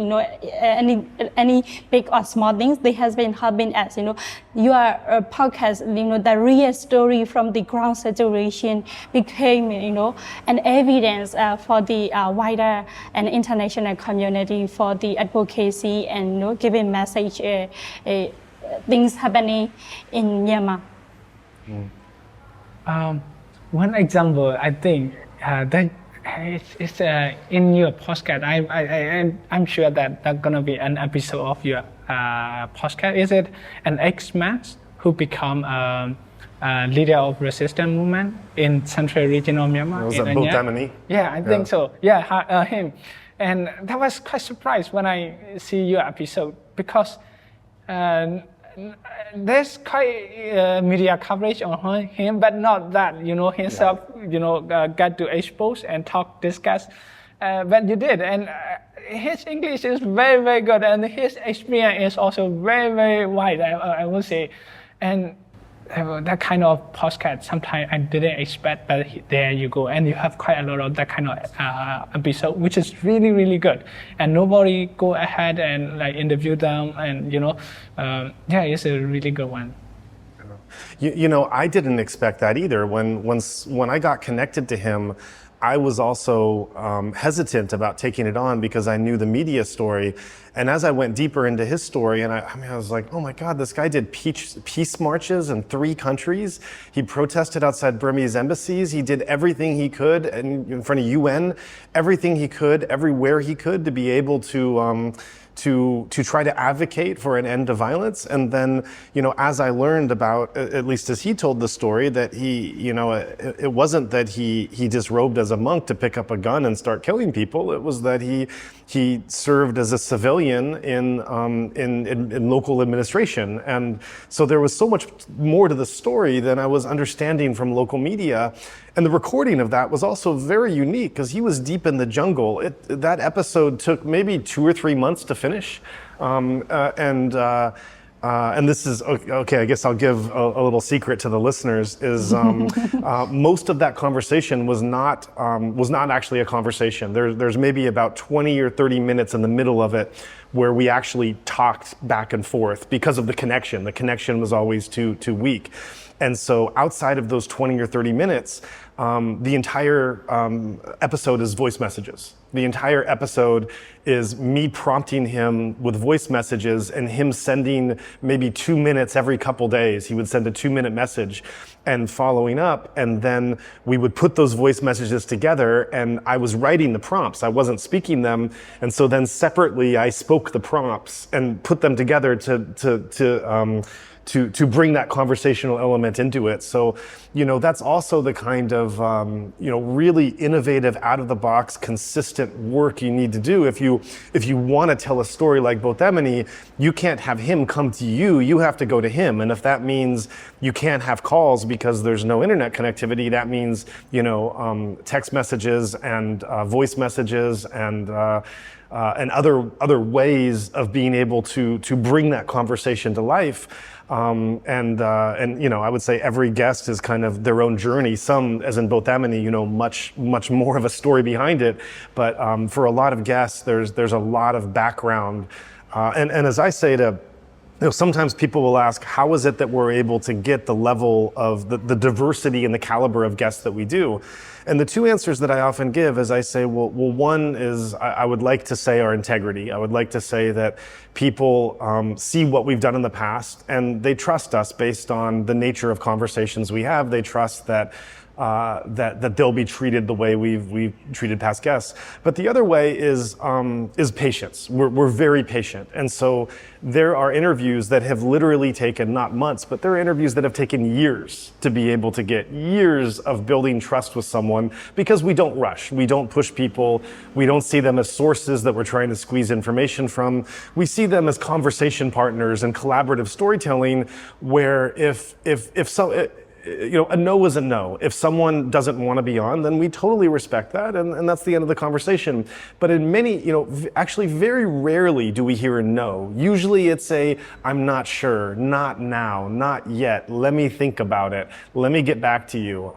any big or small things, they has been helping us, Your podcast, the real story from the ground situation became, an evidence for the wider and international community for the advocacy and giving message things happening in Myanmar. One example, I think that it's in your podcast. I'm sure that that's gonna be an episode of your podcast. Is it an ex-man who become leader of resistance movement in central regional Myanmar? Was that Budamani? Yeah, I think so. Yeah, him. And that was quite surprised when I see your episode because there's quite media coverage on him, but not that, himself, got to expose and discuss. But you did, and his English is very, very good, and his experience is also very, very wide, I would say. And that kind of podcast, sometimes I didn't expect, but there you go. And you have quite a lot of that kind of episode, which is really, really good. And nobody go ahead and like interview them. And, it's a really good one. I didn't expect that either. When I got connected to him, I was also hesitant about taking it on because I knew the media story. And as I went deeper into his story, and I was like, oh my God, this guy did peace marches in 3 countries. He protested outside Burmese embassies. He did everything he could in front of UN, everything he could, everywhere he could to be able to try to advocate for an end to violence. And then, as I learned about, at least as he told the story, that he, it wasn't that he disrobed as a monk to pick up a gun and start killing people. It was that he served as a civilian in local administration. And so there was so much more to the story than I was understanding from local media. And the recording of that was also very unique because he was deep in the jungle. That episode took maybe 2 or 3 months to finish. And this is, okay, I guess I'll give a little secret to the listeners, is most of that conversation was not actually a conversation. There's maybe about 20 or 30 minutes in the middle of it where we actually talked back and forth because of the connection. The connection was always too weak. And so outside of those 20 or 30 minutes, the entire episode is voice messages. The entire episode is me prompting him with voice messages and him sending maybe 2 minutes every couple days. He would send a 2-minute message and following up. And then we would put those voice messages together, and I was writing the prompts. I wasn't speaking them. And so then separately, I spoke the prompts and put them together to bring that conversational element into it. So, that's also the kind of, really innovative, out of the box, consistent work you need to do. If you want to tell a story like Bothemini, you can't have him come to you, you have to go to him. And if that means you can't have calls because there's no internet connectivity, that means, text messages and voice messages and other ways of being able to bring that conversation to life. I would say every guest is kind of their own journey. Some, as in Bothemini, much more of a story behind it. But for a lot of guests, there's a lot of background. And as I say to, sometimes people will ask, how is it that we're able to get the level of the diversity and the caliber of guests that we do? And the two answers that I often give is I say, well, one is I would like to say our integrity. I would like to say that people see what we've done in the past and they trust us based on the nature of conversations we have. They trust that they'll be treated the way we've treated past guests. But the other way is patience. We're very patient. And so there are interviews that have literally taken not months, but there are interviews that have taken years to be able to get years of building trust with someone, because we don't rush. We don't push people. We don't see them as sources that we're trying to squeeze information from. We see them as conversation partners and collaborative storytelling, where if a no is a no. If someone doesn't want to be on, then we totally respect that, and that's the end of the conversation. But in many, actually very rarely do we hear a no. Usually it's a, I'm not sure, not now, not yet, let me think about it, let me get back to you.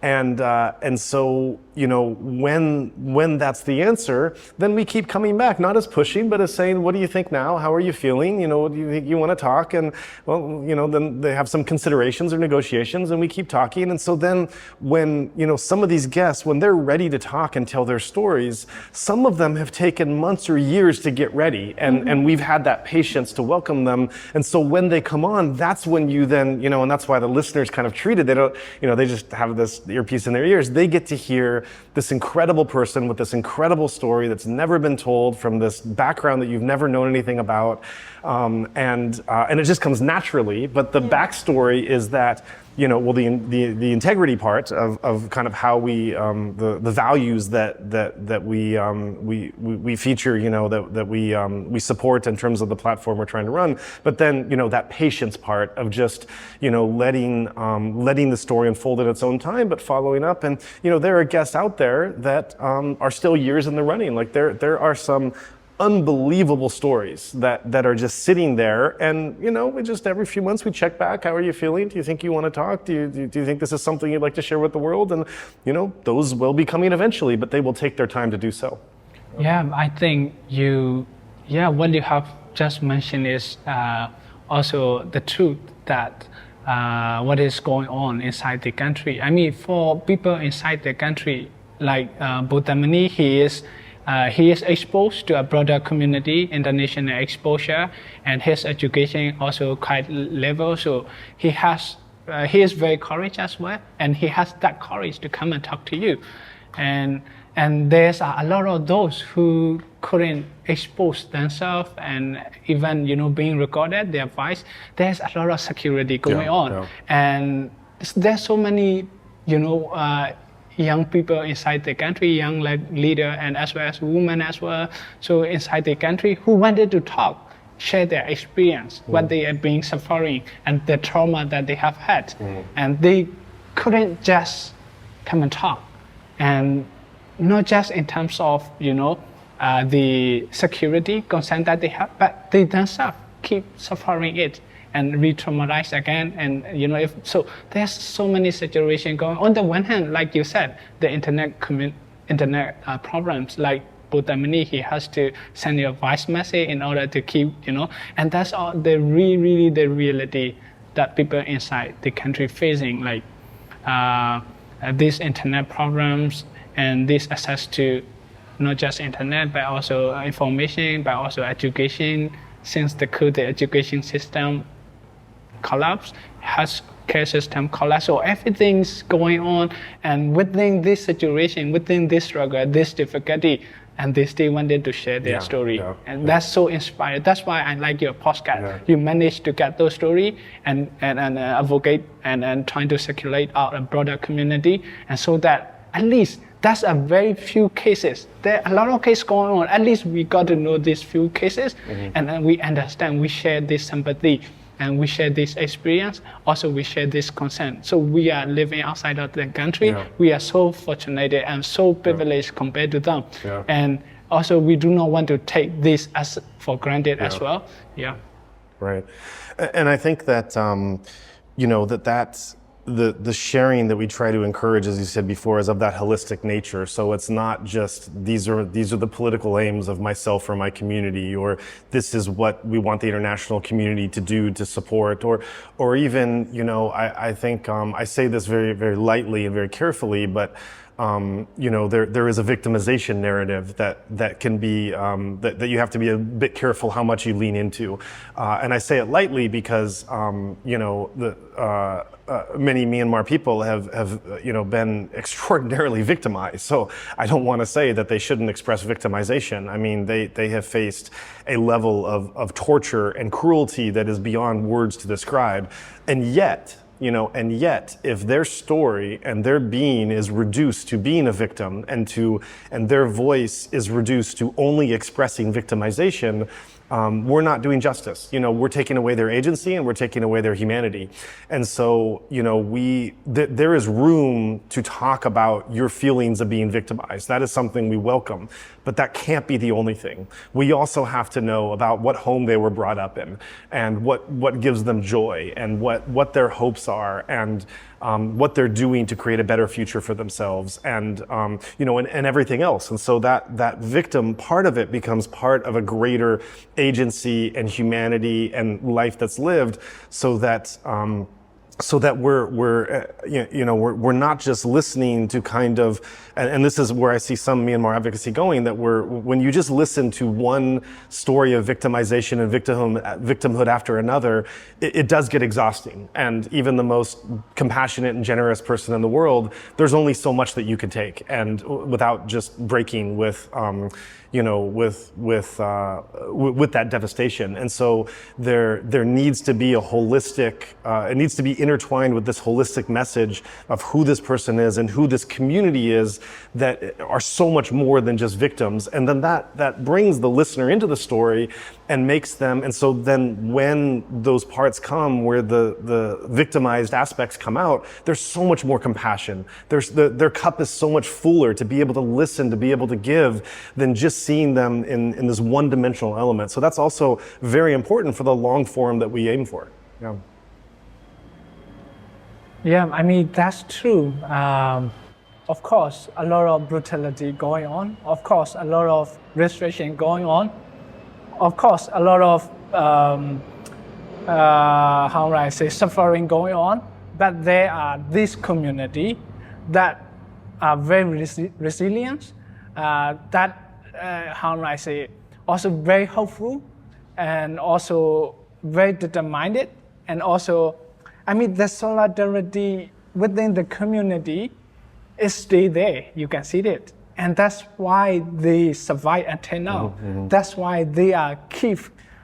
And so, when that's the answer, then we keep coming back, not as pushing, but as saying, what do you think now? How are you feeling? Do you think you want to talk? And well, then they have some considerations or negotiations, and we keep talking. And so then when, some of these guests, when they're ready to talk and tell their stories, some of them have taken months or years to get ready. And we've had that patience to welcome them. And so when they come on, that's when you then, and that's why the listeners kind of treated, they don't, they just have this earpiece in their ears. They get to hear this incredible person with this incredible story that's never been told, from this background that you've never known anything about, and it just comes naturally. But the backstory is that the integrity part of kind of how we the values that we feature, that we support in terms of the platform we're trying to run. But then that patience part of just letting the story unfold at its own time, but following up. And there are guests out there that are still years in the running. Like there are some unbelievable stories that are just sitting there, and we just every few months we check back. How are you feeling? Do you think you want to talk? Do you think this is something you'd like to share with the world? And those will be coming eventually, but they will take their time to do so. Yeah, I think what you have just mentioned is also the truth that what is going on inside the country. I mean, for people inside the country, like Bothemini, he is exposed to a broader community, international exposure, and his education also quite level. So he is very courageous as well, and he has that courage to come and talk to you. And there's a lot of those who couldn't expose themselves, and even being recorded, their voice. There's a lot of security going on, and there's so many young people inside the country, young leader, and as well as women as well. So inside the country who wanted to talk, share their experience, what they are being suffering, and the trauma that they have had. And they couldn't just come and talk. And not just in terms of, the security concern that they have, but they themselves keep suffering it and re-traumatize again. And so there's so many situations going on the one hand, like you said, the internet problems, like Bothemini, he has to send you a voice message in order to keep, and that's all really the reality that people inside the country facing, like these internet problems and this access to not just internet, but also information, but also education. Since the education system collapsed, healthcare system collapsed, so everything's going on. And within this situation, within this struggle, this difficulty, and they still wanted to share their story. That's so inspiring. That's why I like your podcast. Yeah. You managed to get those stories and advocate and trying to circulate out a broader community, and so that at least that's a very few cases. There are a lot of cases going on. At least we got to know these few cases, and then we understand, we share this sympathy, and we share this experience. Also, we share this concern. So we are living outside of the country. Yeah. We are so fortunate and so privileged compared to them. Yeah. And also, we do not want to take this as for granted as well. Yeah. Right. And I think that, that's the sharing that we try to encourage, as you said before, is of that holistic nature. So it's not just these are the political aims of myself or my community, or this is what we want the international community to do to support, or even, I think I say this very, very lightly and very carefully, but there is a victimization narrative that can be that you have to be a bit careful how much you lean into, and I say it lightly because many Myanmar people have been extraordinarily victimized. So I don't want to say that they shouldn't express victimization. I mean, they have faced a level of torture and cruelty that is beyond words to describe, and yet, if their story and their being is reduced to being a victim and their voice is reduced to only expressing victimization, we're not doing justice. We're taking away their agency and we're taking away their humanity. And so, there is room to talk about your feelings of being victimized. That is something we welcome, but that can't be the only thing. We also have to know about what home they were brought up in, and what gives them joy, and what their hopes are, and what they're doing to create a better future for themselves, and everything else. And so that victim part of it becomes part of a greater agency and humanity and life that's lived, so that we're not just listening to kind of, and this is where I see some Myanmar advocacy going, that when you just listen to one story of victimization and victimhood after another, it does get exhausting. And even the most compassionate and generous person in the world, there's only so much that you can take, and without just breaking with that devastation. And so there needs to be a holistic, it needs to be intertwined with this holistic message of who this person is and who this community is, that are so much more than just victims. And then that brings the listener into the story and makes them, and so then when those parts come where the victimized aspects come out, there's so much more compassion. Their cup is so much fuller to be able to listen, to be able to give, than just seeing them in this one-dimensional element. So that's also very important for the long form that we aim for. Yeah. Yeah, I mean, that's true. Of course, a lot of brutality going on. Of course, a lot of restriction going on. Of course, a lot of, suffering going on. But there are this community that are very resilient, also very hopeful, and also very determined, and also, the solidarity within the community is still there. You can see it, and that's why they survive until now. Mm-hmm. That's why they are keep,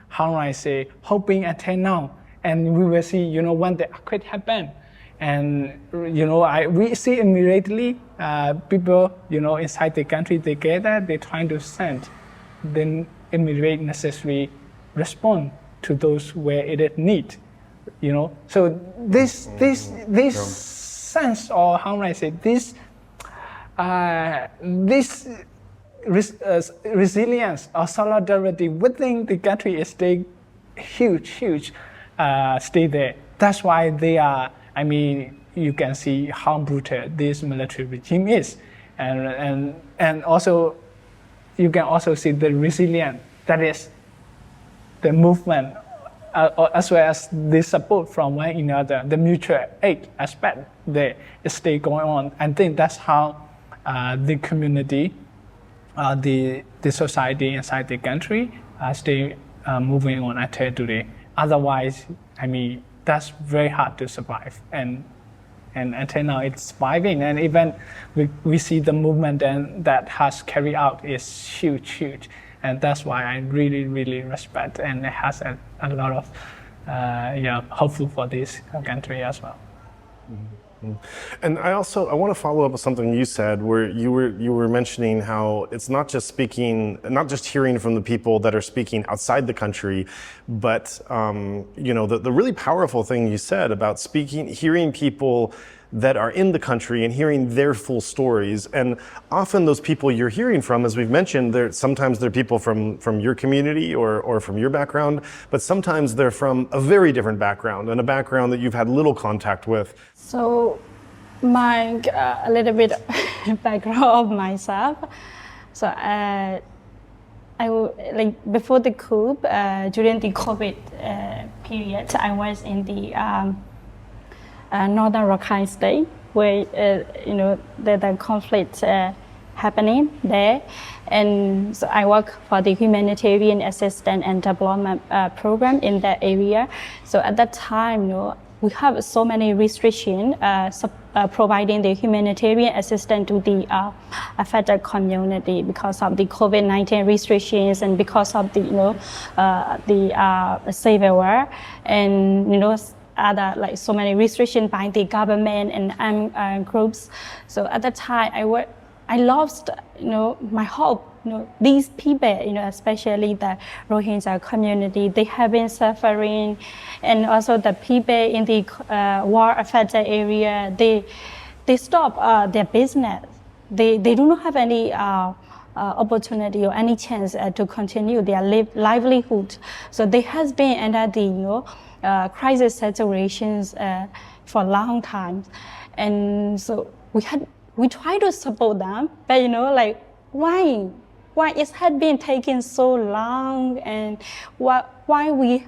hoping until now, and we will see, when the earthquake happen. And we see immediately people inside the country together, they're trying to send then immediate necessary response to those where it is need. So this sense, or this resilience or solidarity within the country is still huge, stay there. That's why they are. You can see how brutal this military regime is, and also you can also see the resilience that is the movement as well as the support from one another, the mutual aid aspect, they stay going on. I think that's how the community, the society inside the country stay moving on until today. Otherwise, I mean, that's very hard to survive. And until now, it's surviving. And even we see the movement that has carried out is huge. And that's why I really respect, and it has a lot of hopeful for this country as well. Mm-hmm. And I want to follow up with something you said, where you were mentioning how it's not just hearing from the people that are speaking outside the country, but the really powerful thing you said about hearing people that are in the country and hearing their full stories. And often those people you're hearing from, as we've mentioned, sometimes they're people from your community or from your background, but sometimes they're from a very different background, and a background that you've had little contact with. So a little bit background of myself. So before the coup, during the COVID period, I was in the northern Rakhine state, where the conflict happening there, and so I work for the humanitarian assistance and development program in that area. So at that time, we have so many restrictions providing the humanitarian assistance to the affected community because of the COVID-19 restrictions and because of the civil war and other so many restrictions by the government and armed groups. So at that time, I lost my hope. These people, especially the Rohingya community, they have been suffering, and also the people in the war-affected area, they stop their business. They do not have any opportunity or any chance to continue their livelihood. So they has been under the crisis situations for a long time, and so we try to support them, but why it had been taking so long, and why we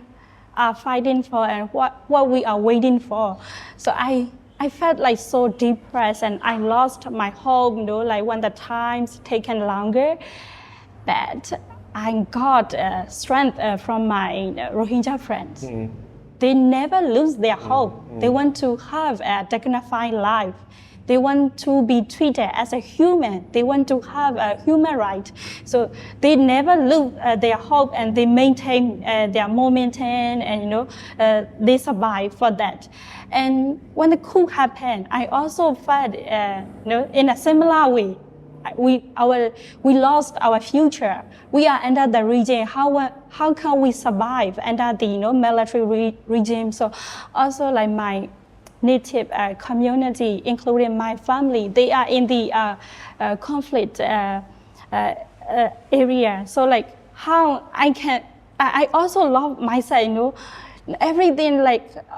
are fighting for, and what we are waiting for. So I felt so depressed, and I lost my hope, when the time's taken longer. But I got strength from my Rohingya friends. Mm-hmm. They never lose their hope. Mm-hmm. They want to have a dignified life. They want to be treated as a human. They want to have a human right. So they never lose their hope, and they maintain their momentum, and they survive for that. And when the coup happened, I also felt in a similar way. We lost our future. We are under the regime. How can we survive under the military regime? So also my native community, including my family, they are in the conflict area. So how I also love myself, everything,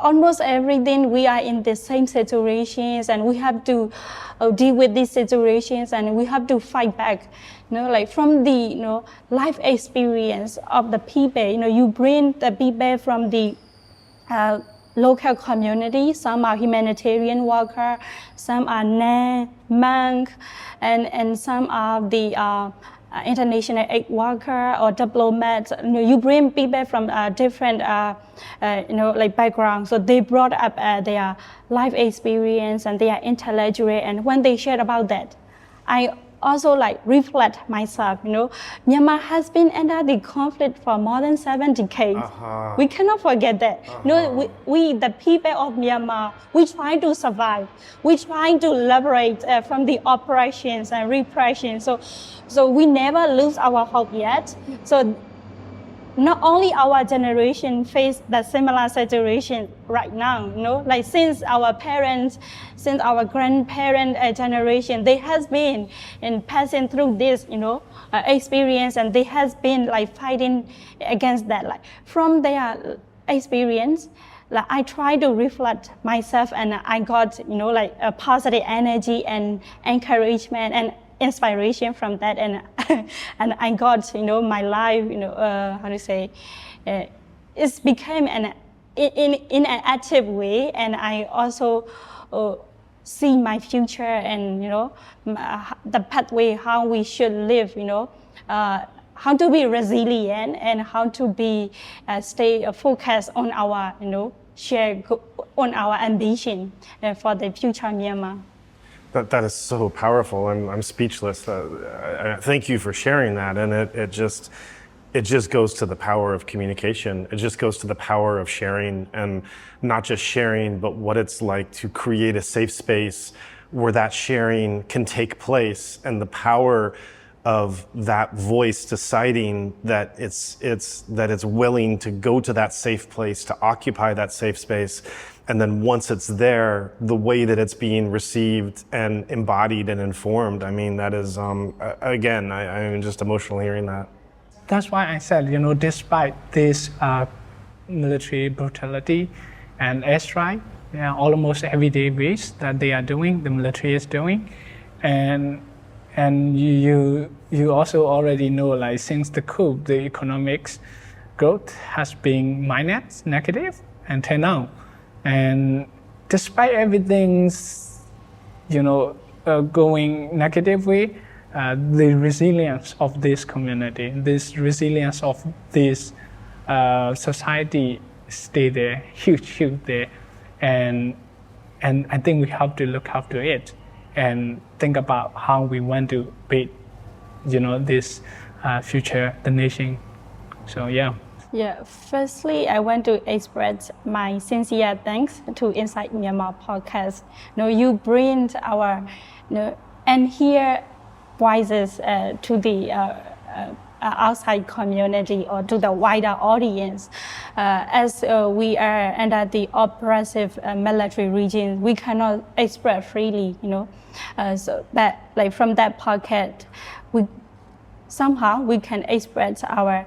almost everything, we are in the same situations, and we have to deal with these situations, and we have to fight back. From the life experience of the people, you bring the people from the local community. Some are humanitarian worker, some are nun, monk, and some are the international aid worker or diplomat. You bring people from different backgrounds. So they brought up their life experience and their intellectual, and when they shared about that, I also reflect myself. Myanmar has been under the conflict for more than 7 decades. Uh-huh. We cannot forget that. Uh-huh. We the people of Myanmar, we try to survive. We try to liberate from the oppressions and repression. So we never lose our hope yet. So not only our generation face the similar situation right now, since our parents, since our grandparent generation, they has been passing through this, experience, and they has been fighting against that. From their experience, I try to reflect myself, and I got, a positive energy and encouragement and inspiration from that, and and I got my life it's became in an active way, and I also see my future and the pathway how we should live, how to be resilient and how to be stay focused on our on our ambition for the future Myanmar. That is so powerful. I'm speechless. Thank you for sharing that. And it just goes to the power of communication. It just goes to the power of sharing, and not just sharing, but what it's like to create a safe space where that sharing can take place, and the power of that voice deciding that it's willing to go to that safe place, to occupy that safe space. And then once it's there, the way that it's being received and embodied and informed, I mean, that is, again, I'm just emotional hearing that. That's why I said, despite this military brutality and airstrike, almost everyday base that they are doing, the military is doing, and you also already know, like, since the coup, the economics growth has been minus, negative, until now. And despite everything's, going negative way, the resilience of this community, this resilience of this society stay there, huge there. And I think we have to look after it and think about how we want to build, this future, the nation. So, yeah. Yeah, firstly, I want to express my sincere thanks to Insight Myanmar podcast. You bring our, and hear voices to the outside community or to the wider audience. As we are under the oppressive military regime, we cannot express freely, so that, like, from that podcast, we can express our,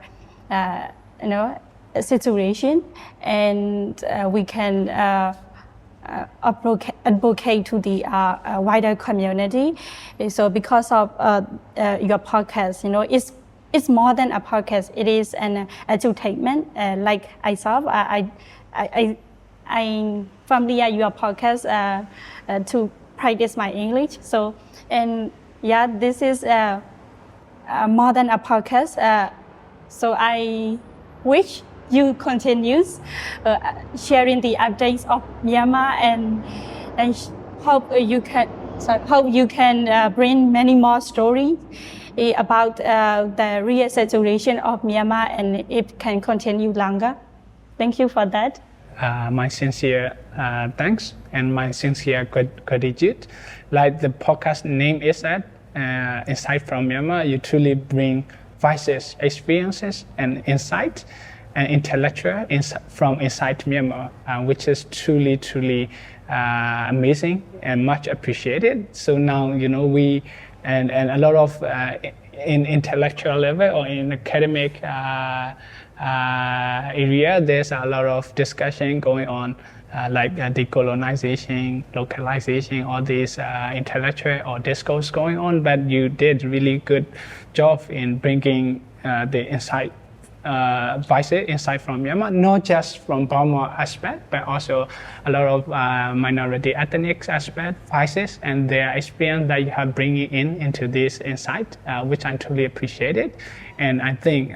situation, and we can advocate to the wider community. So because of your podcast, it's more than a podcast. It is an edutainment. Like I saw, I'm familiar your podcast to practice my English. So, and yeah, this is more than a podcast. So I wish you continues sharing the updates of Myanmar, and hope you can bring many more stories about the real situation of Myanmar, and it can continue longer. Thank you for that. My sincere thanks and my sincere gratitude. Like the podcast name is that, Insight from Myanmar, you truly bring voices, experiences, and insight, and intellectual from Insight Myanmar, which is truly amazing and much appreciated. So now, we and a lot of in intellectual level or in academic area, there's a lot of discussion going on, like decolonization, localization, all these intellectual or discourse going on. But you did really good job in bringing the insight from Myanmar, not just from Burma aspect, but also a lot of minority ethnic aspect, voices, and their experience that you have bringing into this insight, which I truly appreciated. And I think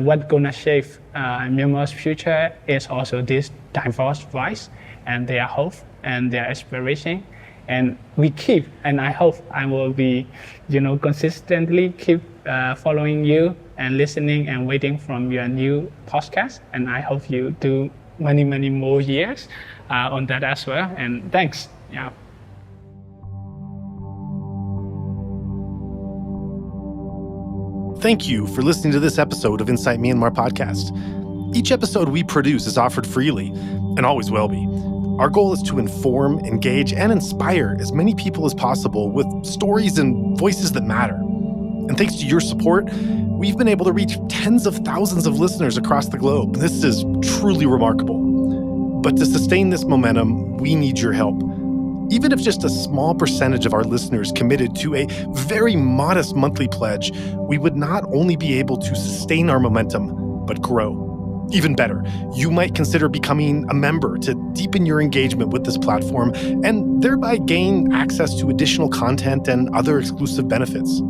what's gonna shape Myanmar's future is also this diverse voice and their hope and their aspiration. And we keep, and I hope I will be, consistently keep following you and listening and waiting from your new podcast. And I hope you do many more years on that as well. And thanks. Yeah. Thank you for listening to this episode of Insight Myanmar podcast. Each episode we produce is offered freely, and always will be. Our goal is to inform, engage, and inspire as many people as possible with stories and voices that matter. And thanks to your support, we've been able to reach tens of thousands of listeners across the globe. This is truly remarkable. But to sustain this momentum, we need your help. Even if just a small percentage of our listeners committed to a very modest monthly pledge, we would not only be able to sustain our momentum, but grow. Even better, you might consider becoming a member to deepen your engagement with this platform and thereby gain access to additional content and other exclusive benefits.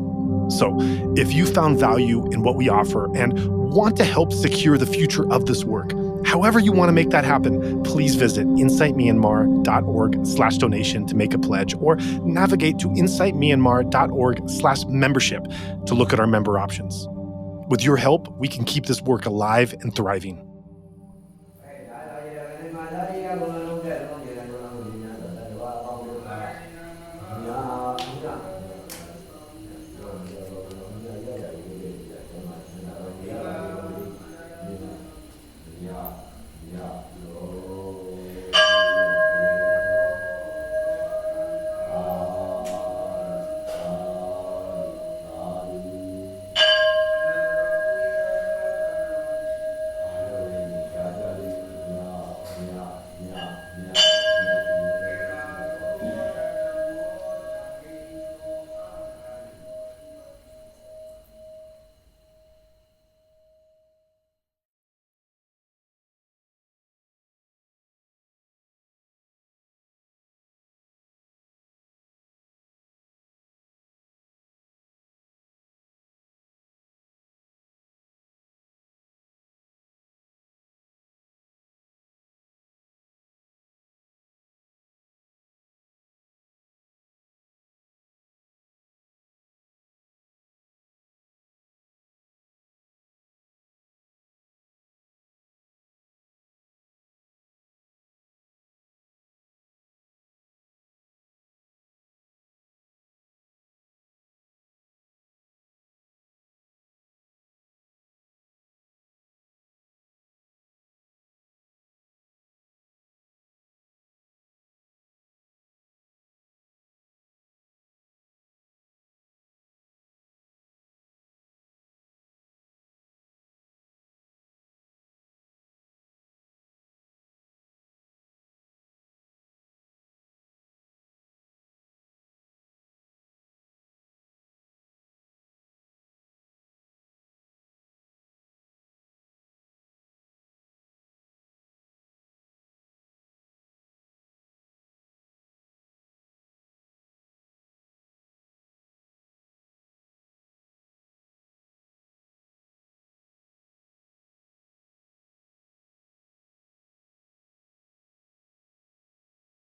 So, if you found value in what we offer and want to help secure the future of this work, however you want to make that happen, please visit insightmyanmar.org/donation to make a pledge, or navigate to insightmyanmar.org/membership to look at our member options. With your help, we can keep this work alive and thriving.